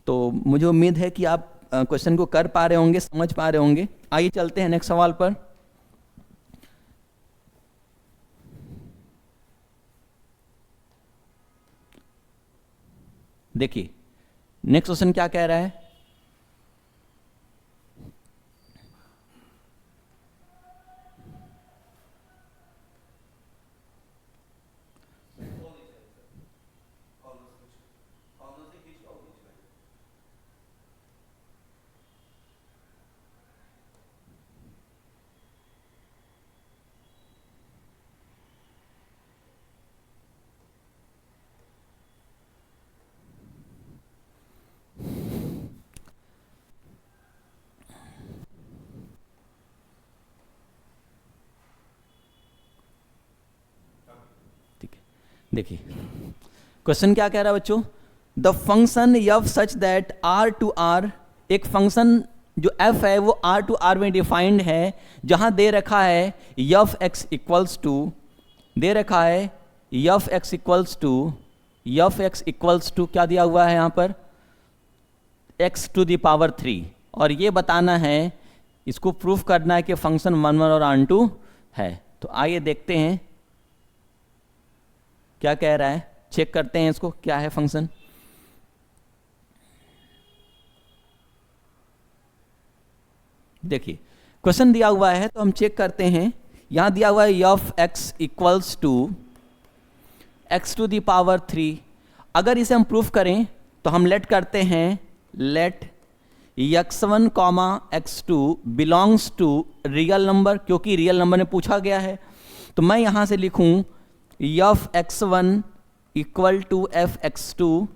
तो मुझे उम्मीद है कि आप क्वेश्चन को कर पा रहे होंगे, समझ पा रहे होंगे। आइए चलते हैं नेक्स्ट सवाल पर। देखिए नेक्स्ट क्वेश्चन क्या कह रहा है, देखिए क्वेश्चन क्या कह रहा है बच्चों, the function f such that R to R, एक फंक्शन जो एफ है वो आर टू आर में डिफाइंड है, जहां दे रखा है एफ एक्स इक्वल्स टू, दे रखा है F x equals to, f x equals to क्या दिया हुआ है यहां पर, एक्स टू द पावर 3, और ये बताना है, इसको प्रूफ करना है कि फंक्शन 1 1 और ऑन टू है। तो आइए देखते हैं क्या कह रहा है, चेक करते हैं इसको क्या है फंक्शन। देखिए क्वेश्चन दिया हुआ है तो हम चेक करते हैं, यहां दिया हुआ है F x equals to x to the power 3। अगर इसे हम प्रूफ करें तो हम लेट करते हैं, let x1 comma x2 belongs to real number, क्योंकि रियल नंबर में पूछा गया है। तो मैं यहां से लिखूं F x1 equal to F x2,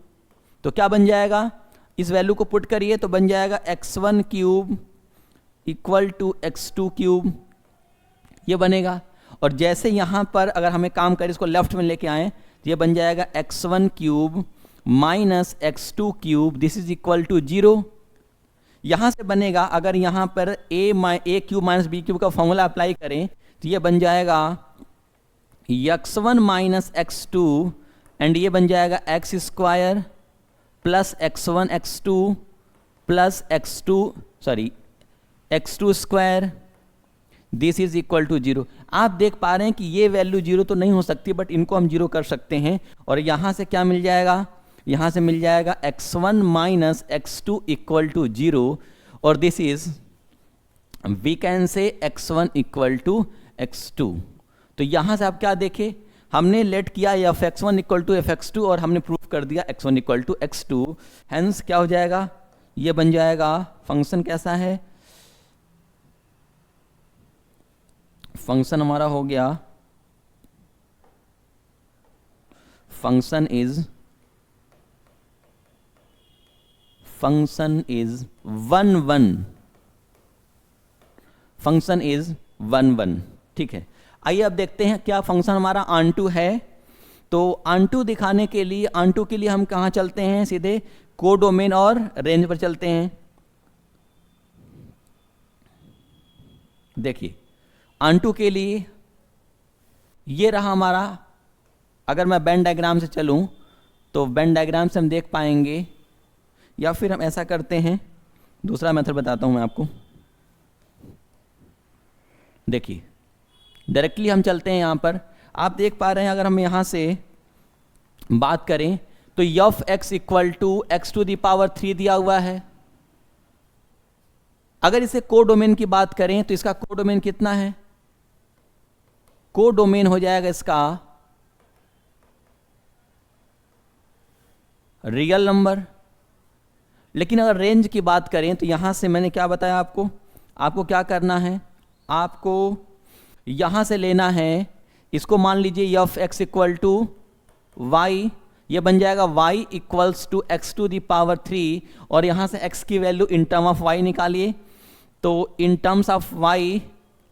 तो क्या बन जाएगा, इस वैल्यू को पुट करिए तो बन जाएगा x1 cube equal to x2 cube, ये बनेगा। और जैसे यहाँ पर अगर हमें काम करें, इसको लेफ्ट में लेके आए, तो ये बन जाएगा x1 cube minus x2 cube, this is equal to 0। यहाँ से बनेगा, अगर यहाँ पर a cube minus b cube का फॉर्मूला अप्लाई करें तो ये बन जाएगा x1 माइनस x2, एंड ये बन जाएगा x square plus x1 x2 plus x2 square, this is equal to 0। आप देख पा रहे हैं कि ये वैल्यू 0 तो नहीं हो सकती, बट इनको हम 0 कर सकते हैं। और यहाँ से क्या मिल जाएगा, यहाँ से मिल जाएगा x1 minus x2 equal to 0, और दिस इज वी कैन से x1 इक्वल टू x2। तो यहाँ से आप क्या देखें, हमने लेट किया F x1 equal to F x2 और हमने प्रूफ कर दिया x1 equal to x2। Hence क्या हो जाएगा, ये बन जाएगा फंक्शन कैसा है, फंक्शन हमारा हो गया, फंक्शन इज 1 1, फंक्शन इज 1 1। ठीक है, आइए अब देखते हैं क्या फंक्शन हमारा ऑन टू है। तो ऑन टू दिखाने के लिए, ऑन टू के लिए हम कहाँ चलते हैं, सीधे कोडोमेन और रेंज पर चलते हैं। देखिए ऑन टू के लिए ये रहा हमारा, अगर मैं वेन डायग्राम से चलूं तो वेन डायग्राम से हम देख पाएंगे, या फिर हम ऐसा करते हैं, दूसरा मेथड बताता हूं मैं आपको। देखिए डायरेक्टली हम चलते हैं यहाँ पर, आप देख पा रहे हैं, अगर हम यहाँ से बात करें तो f x equal to x to the power 3 दिया हुआ है। अगर इसे कोडोमेन की बात करें तो इसका कोडोमेन कितना है, कोडोमेन हो जाएगा इसका रियल नंबर। लेकिन अगर रेंज की बात करें तो यहां से मैंने क्या बताया आपको क्या करना है, आपको यहां से लेना है, इसको मान लीजिए f x equal to y, ये बन जाएगा y equals to x to the power 3, और यहां से x की value in term of y निकालिए, तो in terms of y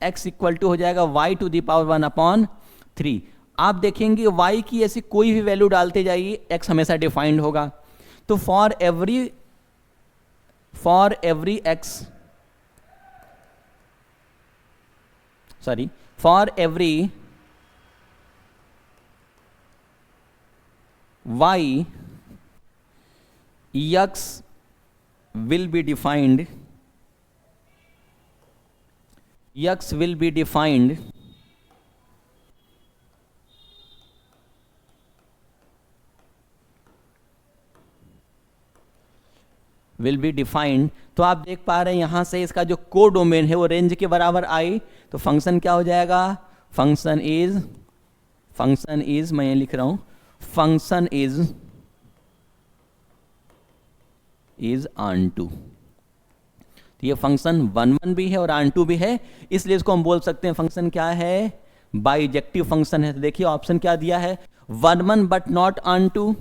x equal to हो जाएगा y टू द पावर 1/3। आप देखेंगे y की ऐसी कोई भी वैल्यू डालते जाइए, x हमेशा डिफाइंड होगा। तो for every y x will be defined, x will be defined तो आप देख पा रहे हैं यहां से इसका जो कोडोमेन है वो रेंज के बराबर आई, तो फंक्शन क्या हो जाएगा, फंक्शन इज मैं ये लिख रहा हूं, फंक्शन इज ऑन टू। तो ये फंक्शन 1 1 भी है और ऑन टू भी है, इसलिए इसको हम बोल सकते हैं फंक्शन क्या है, बाइजेक्टिव फंक्शन है। तो देखिए ऑप्शन क्या दिया है, 1 1 बट नॉट ऑन टू,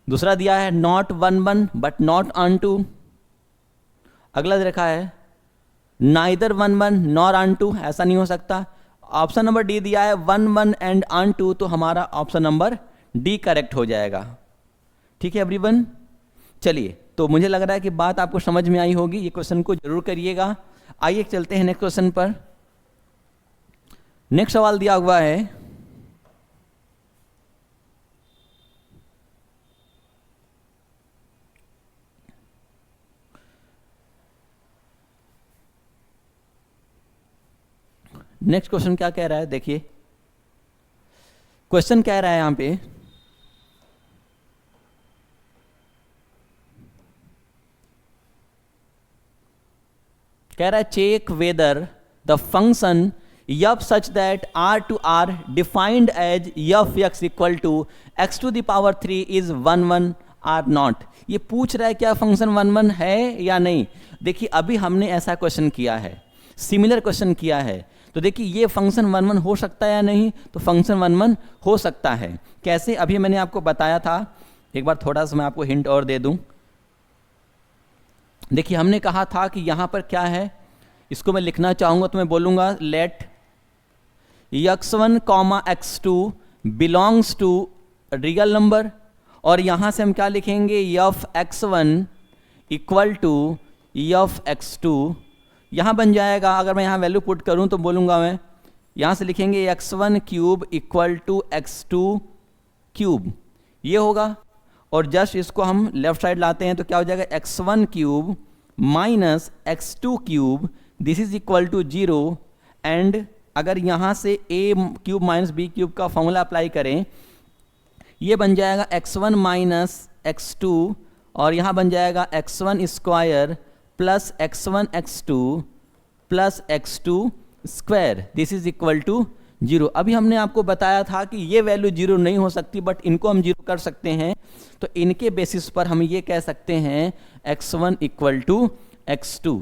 दूसरा दिया है not 1 1 but not onto, अगला देखा है नाइदर 1 1 नॉर ऑन टू, ऐसा नहीं हो सकता। ऑप्शन नंबर डी दिया है 1 1 एंड ऑन टू, तो हमारा ऑप्शन नंबर डी करेक्ट हो जाएगा। ठीक है एवरीवन, चलिए, तो मुझे लग रहा है कि बात आपको समझ में आई होगी। ये क्वेश्चन को जरूर करिएगा। आइए चलते हैं नेक्स्ट क्वेश्चन पर। नेक्स्ट सवाल दिया हुआ है, नेक्स्ट क्वेश्चन क्या कह रहा है, देखिए क्वेश्चन कह रहा है यहां पे, कह रहा है check whether the function f such that R to R defined as f x equal to x to the power 3 is 1 1 or not. ये पूछ रहा है क्या फंक्शन 1 1 है या नहीं। देखिए अभी हमने ऐसा क्वेश्चन किया है, सिमिलर क्वेश्चन किया है, तो देखिए ये फंक्शन 1 1 हो सकता है या नहीं, तो फंक्शन 1 1 हो सकता है। कैसे, अभी मैंने आपको बताया था, एक बार थोड़ा सा मैं आपको हिंट और दे दूं। देखिए हमने कहा था कि यहां पर क्या है, इसको मैं लिखना चाहूंगा तो मैं बोलूंगा let x1 x2 belongs to real number, और यहां से हम क्या लिखेंगे, F x1 equal to F x2। यहां बन जाएगा, अगर मैं यहां वैल्यू पुट करूं तो बोलूंगा मैं, यहां से लिखेंगे x1 cube equal to x2 cube, ये होगा। और जस्ट इसको हम लेफ्ट साइड लाते हैं तो क्या हो जाएगा, x1 cube minus x2 cube, this is equal to 0। And अगर यहाँ से a cube minus b cube का फॉर्मूला अप्लाई करें, ये बन जाएगा x1 माइनस x2, और यहाँ बन जाएगा x1 square plus x1 x2 plus x2 square, this is equal to 0। अभी हमने आपको बताया था कि ये वैल्यू 0 नहीं हो सकती, बट इनको हम 0 कर सकते हैं। तो इनके बेसिस पर हम ये कह सकते हैं x1 इक्वल टू x2।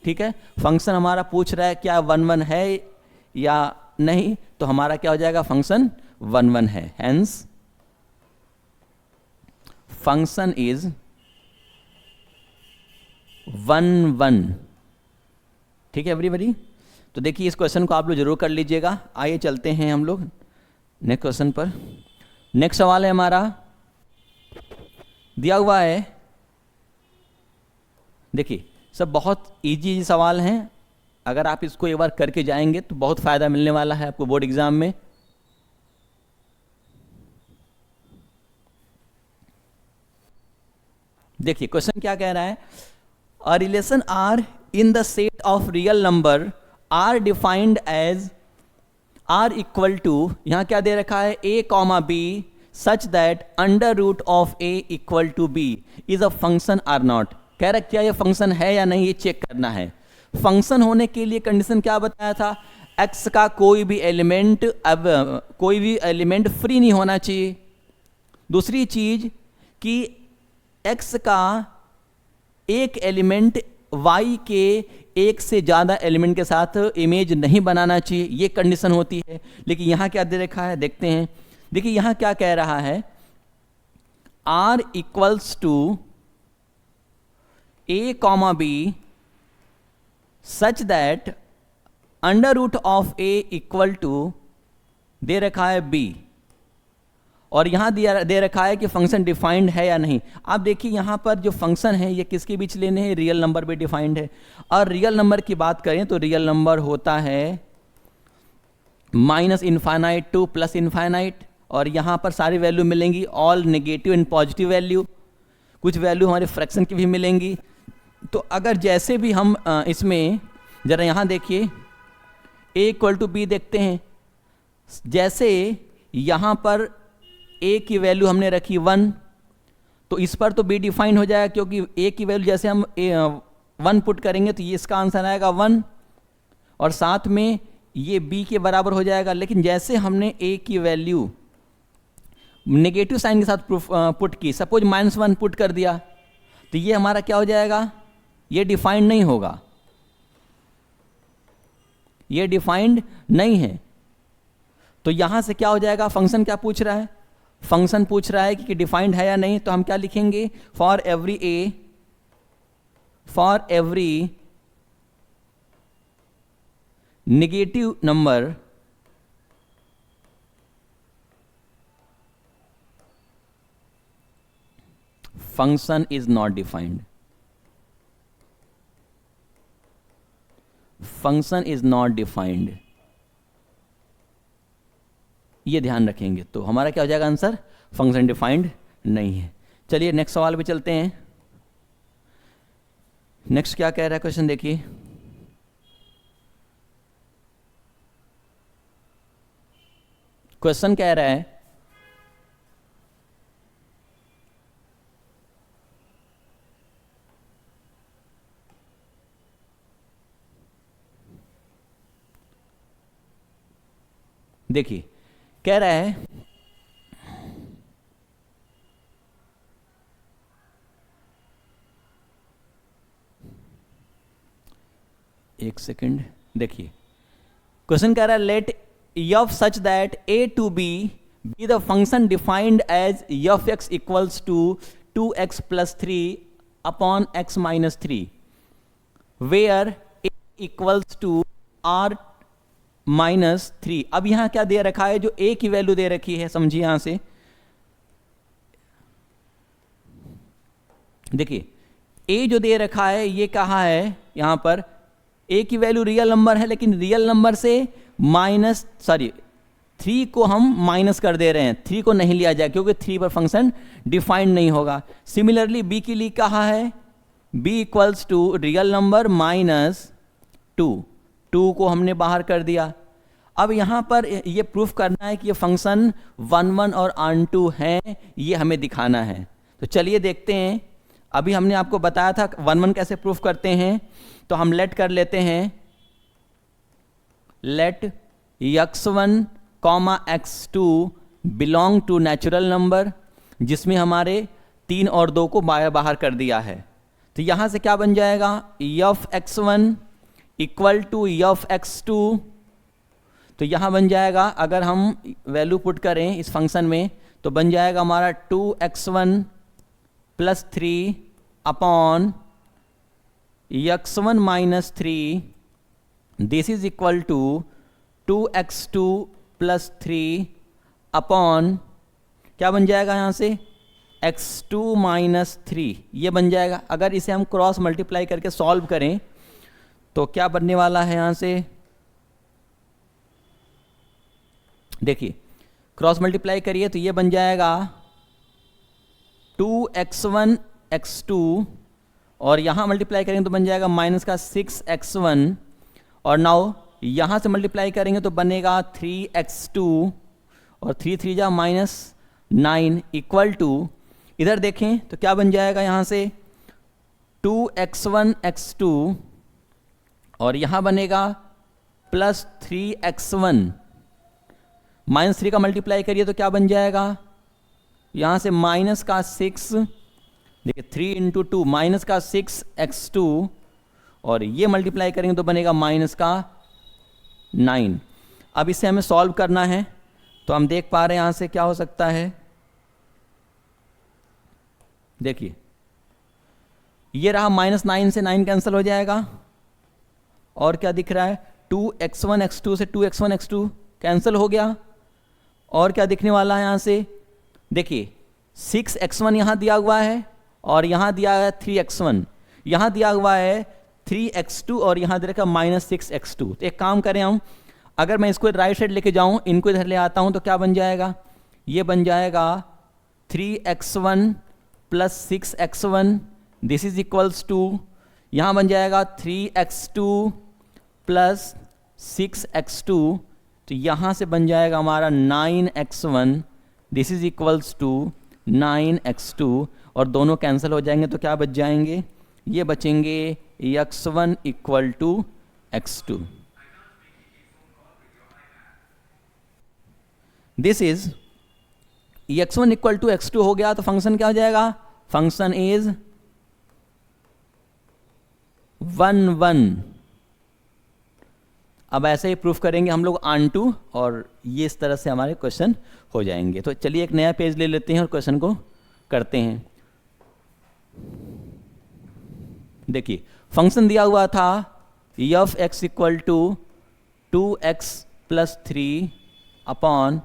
ठीक है, फंक्शन हमारा पूछ रहा है क्या 1 1 है या नहीं, तो हमारा क्या हो जाएगा, फंक्शन 1 1 है। Hence function is 1 1। ठीक है एवरीबॉडी, तो देखिए इस क्वेश्चन को आप लोग जरूर कर लीजिएगा। आइए चलते हैं हम लोग नेक्स्ट क्वेश्चन पर। नेक्स्ट सवाल है हमारा, दिया हुआ है, देखिए सब बहुत इजी सवाल हैं। अगर आप इसको एक बार करके जाएंगे तो बहुत फायदा मिलने वाला है आपको बोर्ड एग्जाम में। देखिए क्वेश्चन क्या कह रहा है, a relation R in the set of real number R defined as R equal to, यहां क्या दे रखा है, a comma B such that under root of a equal to b is a function or not. कह रहा क्या ये function है या नहीं, ये चेक करना है। फंक्शन होने के लिए कंडीशन क्या बताया था, x का कोई भी एलिमेंट, अब कोई भी एलिमेंट फ्री नहीं होना चाहिए। दूसरी चीज कि x का एक एलिमेंट y के एक से ज्यादा एलिमेंट के साथ इमेज नहीं बनाना चाहिए, ये कंडीशन होती है। लेकिन यहां क्या दे रखा है, देखते हैं। देखिए यहां क्या कह रहा है, r equals to a comma B such that under root of a equal to दे रखा है b, और यहां दे रखा है कि फंक्शन डिफाइंड है या नहीं। आप देखिए यहां पर जो फंक्शन है ये किसके बीच लेने हैं, रियल नंबर भी डिफाइंड है। और रियल नंबर की बात करें तो रियल नंबर होता है minus infinite two plus infinite, और यहां पर सारी वैल्यू मिलेंगी all negative and positive value, कुछ वैल्यू हमारे फ्रैक्शन की भी मिलेंगी। तो अगर जैसे भी हम इसमें जरा यहां देखिए a इक्वल टू बी देखते हैं, जैसे यहां पर a की वैल्यू हमने रखी 1, तो इस पर तो b डिफाइन हो जाएगा, क्योंकि a की वैल्यू जैसे हम 1 पुट करेंगे तो ये इसका आंसर आएगा 1, और साथ में ये b के बराबर हो जाएगा। लेकिन जैसे हमने a की वैल्यू नेगेटिव साइन के साथ पुट की, सपोज -1 पुट कर दिया, तो ये हमारा क्या हो जाएगा, ये डिफाइंड नहीं होगा, ये डिफाइंड नहीं है। तो यहां से क्या हो जाएगा, फंक्शन क्या पूछ रहा है, फंक्शन पूछ रहा है कि डिफाइंड है या नहीं। तो हम क्या लिखेंगे, for every a, for every negative number function is not defined, function is not defined, ये ध्यान रखेंगे तो हमारा क्या हो जाएगा आंसर, फंक्शन डिफाइंड नहीं है। चलिए नेक्स्ट सवाल पे चलते हैं। नेक्स्ट क्या कह रहा है क्वेश्चन देखिए, क्वेश्चन कह रहा है देखिए, कह रहा है एक सेकंड, देखिए क्वेश्चन कह रहा है let F such that A to B the function defined as f x equals to 2x plus 3 upon x minus 3 where A equals to r minus 3। अब यहां क्या दे रखा है, जो a की वैल्यू दे रखी है, समझिए यहां से देखिए a जो दे रखा है ये कहा है यहां पर a की वैल्यू रियल नंबर है, लेकिन रियल नंबर से माइनस 3 को हम माइनस कर दे रहे हैं, 3 को नहीं लिया जाए क्योंकि 3 पर फंक्शन डिफाइंड नहीं होगा। सिमिलरली b के लिए कहा है b equals to real number minus 2 को हमने बाहर कर दिया। अब यहां पर ये प्रूफ करना है कि ये फंक्शन 1 1 और ऑन2 है, ये हमें दिखाना है। तो चलिए देखते हैं, अभी हमने आपको बताया था 1 1 कैसे प्रूफ करते हैं, तो हम लेट कर लेते हैं, let x1 x2 belong to natural number, जिसमें हमारे 3 और 2 को बाहर कर दिया है। तो यहां से क्या बन जाएगा, F x1 equal to F x2, तो यहां बन जाएगा अगर हम वैल्यू पुट करें इस फंक्शन में तो बन जाएगा हमारा 2x1 plus 3 upon x1 minus 3, this is equal to 2x2 plus 3 upon क्या बन जाएगा यहां से x2 माइनस 3, ये बन जाएगा। अगर इसे हम क्रॉस मल्टीप्लाई करके सॉल्व करें तो क्या बनने वाला है यहां से, देखिए क्रॉस मल्टीप्लाई करिए तो ये बन जाएगा 2x1 x2 और यहां मल्टीप्लाई करेंगे तो बन जाएगा माइनस का 6x1 और नाउ यहां से मल्टीप्लाई करेंगे तो बनेगा 3x2 और 3 3 जा माइनस 9 इक्वल टू, इधर देखें तो क्या बन जाएगा यहां से 2x1 x2 और यहां बनेगा प्लस 3x1, माइनस 3 का मल्टीप्लाई करिए तो क्या बन जाएगा यहां से माइनस का 6, देखिए 3 इंटू 2 माइनस का 6x2 और ये मल्टीप्लाई करेंगे तो बनेगा माइनस का 9। अब इसे हमें सॉल्व करना है तो हम देख पा रहे हैं यहां से क्या हो सकता है, देखिए ये रहा माइनस 9 से 9 कैंसिल हो जाएगा और क्या दिख रहा है 2x1 x2 से 2x1 x2 कैंसिल हो गया और क्या दिखने वाला है यहां से, देखिए 6x1 यहां दिया हुआ है और यहां दिया है 3x1, यहां दिया हुआ है 3x2 और यहां दे रखा माइनस 6x2। तो एक काम करें हम, अगर मैं इसको राइट साइड लेके जाऊं, इनको इधर ले आता हूं तो क्या बन जाएगा, ये बन जाएगा 3x1 plus 6x1, this is equals to यहां बन जाएगा 3x2 प्लस 6x2, तो यहां से बन जाएगा हमारा 9x1, this is equals to 9x2 और दोनों कैंसिल हो जाएंगे तो क्या बच जाएंगे, ये बचेंगे x1 equal to x2। This is x1 equal to x2 हो गया तो फंक्शन क्या हो जाएगा, फंक्शन इज 1 1। अब ऐसे ही प्रूफ करेंगे हम लोग ऑन2 और ये इस तरह से हमारे क्वेश्चन हो जाएंगे। तो चलिए एक नया पेज ले लेते हैं और क्वेश्चन को करते हैं। देखिए फंक्शन दिया हुआ था f x equal to 2x plus 3 upon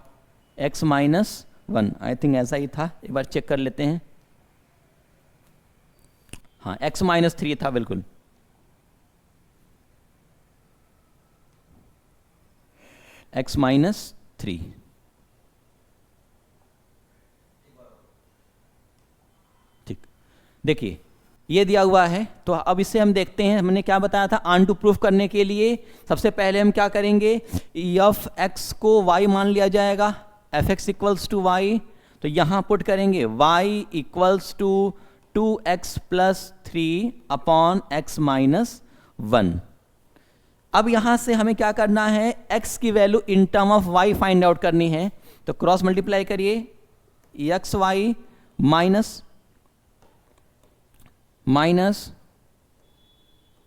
x minus 1, I think ऐसा ही था, एक बार चेक कर लेते हैं। हाँ x-3 था बिल्कुल। x-3 ठीक। देखिए ये दिया हुआ है, तो अब इससे हम देखते हैं, हमने क्या बताया था ऑन टू प्रूफ करने के लिए सबसे पहले हम क्या करेंगे, एफ एक्स को y मान लिया जाएगा, f x equals to Y, तो यहां पुट करेंगे y equals to 2x plus 3 upon x minus 1। अब यहां से हमें क्या करना है, x की value in term of y find out करनी है, तो क्रॉस मल्टीप्लाई करिए, x y minus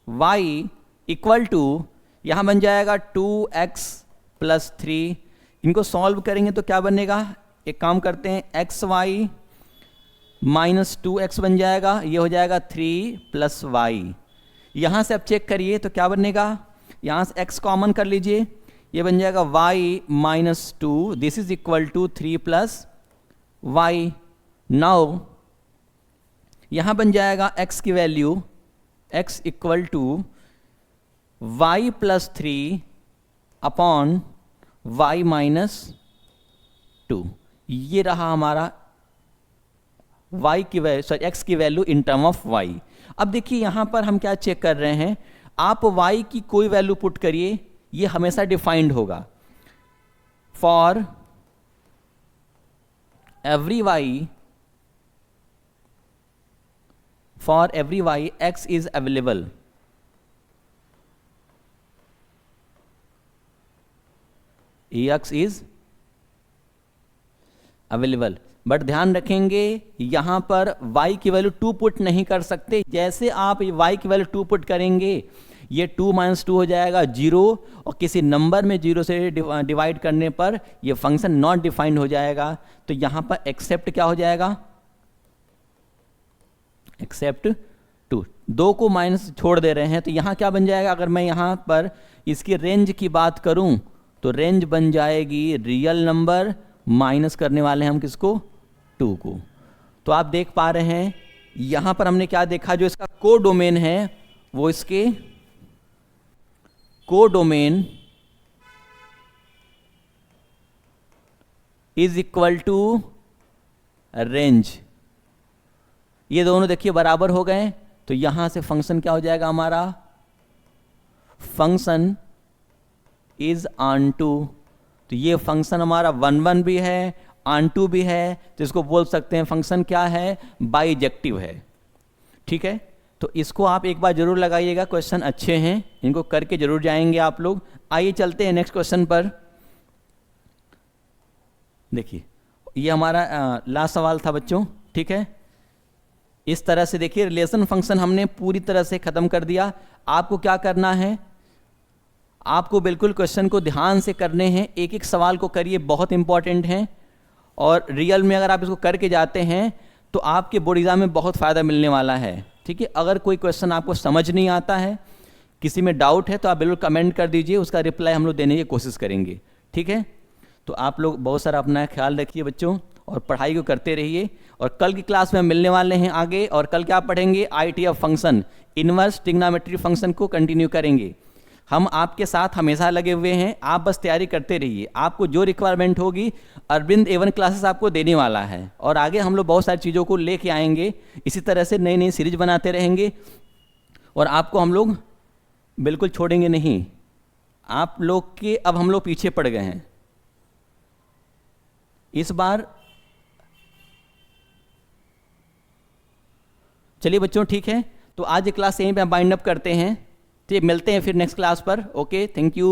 y equal to, यहां बन जाएगा 2x प्लस 3, इनको सॉल्व करेंगे तो क्या बनेगा, एक काम करते हैं, एक्स वाई माइनस 2x बन जाएगा, ये हो जाएगा 3 प्लस वाई। यहां से अब चेक करिए तो क्या बनेगा, यहां से x कॉमन कर लीजिए, ये बन जाएगा y minus 2, this is equal to 3 plus y. Now यहां बन जाएगा x की value, x equal to y plus 3 upon y minus 2, ये रहा हमारा y की वैल्यू, सॉरी x की value in term of y। अब देखिए यहां पर हम क्या चेक कर रहे हैं, आप y की कोई वैल्यू पुट करिए, ये हमेशा डिफाइंड होगा, for every y x is available, x is available, but ध्यान रखेंगे यहां पर y की वैल्यू 2 पुट नहीं कर सकते, जैसे आप y की वैल्यू 2 पुट करेंगे ये 2 माइनस 2 हो जाएगा 0, और किसी नंबर में 0 से डिवाइड करने पर ये फंक्शन नॉट डिफाइंड हो जाएगा, तो यहां पर एक्सेप्ट क्या हो जाएगा, एक्सेप्ट 2, 2 को माइनस छोड़ दे रहे हैं, तो यहां क्या बन जाएगा, अगर मैं यहां पर इसकी रेंज की बात करूं तो रेंज बन जाएगी रियल नंबर, माइनस करने वाले हैं हम किसको, 2 को। तो आप देख पा रहे हैं यहां पर हमने क्या देखा, जो इसका कोडोमेन है वो इसके codomain is equal to range, ये दोनों देखिए बराबर हो गए, तो यहां से फंक्शन क्या हो जाएगा हमारा, फंक्शन इज ऑन टू, तो ये फंक्शन हमारा 1 1 भी है, ऑन टू भी है, तो इसको बोल सकते हैं फंक्शन क्या है, बाइजेक्टिव है। ठीक है, तो इसको आप एक बार जरूर लगाइएगा, क्वेश्चन अच्छे हैं, इनको करके जरूर जाएंगे आप लोग। आइए चलते हैं नेक्स्ट क्वेश्चन पर। देखिए ये हमारा लास्ट सवाल था बच्चों, ठीक है। इस तरह से देखिए रिलेशन फंक्शन हमने पूरी तरह से खत्म कर दिया। आपको क्या करना है, आपको बिल्कुल क्वेश्चन को ध्यान से करने हैं, एक एक सवाल को करिए, बहुत इंपॉर्टेंट हैं, और रियल में अगर आप इसको करके जाते हैं तो आपके बोर्ड एग्जाम में बहुत फ़ायदा मिलने वाला है। ठीक है, अगर कोई क्वेश्चन आपको समझ नहीं आता है, किसी में डाउट है, तो आप बिल्कुल कमेंट कर दीजिए, उसका रिप्लाई हम लोग देने की कोशिश करेंगे। ठीक है, तो आप लोग बहुत सारा अपना ख्याल रखिए बच्चों, और पढ़ाई को करते रहिए। और कल की क्लास में हम मिलने वाले हैं आगे, और कल क्या पढ़ेंगे, ITF function, inverse trigonometry function को कंटिन्यू करेंगे। हम आपके साथ हमेशा लगे हुए हैं, आप बस तैयारी करते रहिए, आपको जो रिक्वायरमेंट होगी अरविंद A1 क्लासेस आपको देने वाला है, और आगे हम लोग बहुत सारी चीज़ों को लेके आएंगे, इसी तरह से नई नई सीरीज बनाते रहेंगे, और आपको हम लोग बिल्कुल छोड़ेंगे नहीं। आप लोग के अब हम लोग पीछे पड़ गए हैं इस बार। चलिए बच्चों ठीक है, तो आज ये क्लास यहीं पे बाइंड अप करते हैं, ठीक, मिलते हैं फिर नेक्स्ट क्लास पर। Okay, thank you.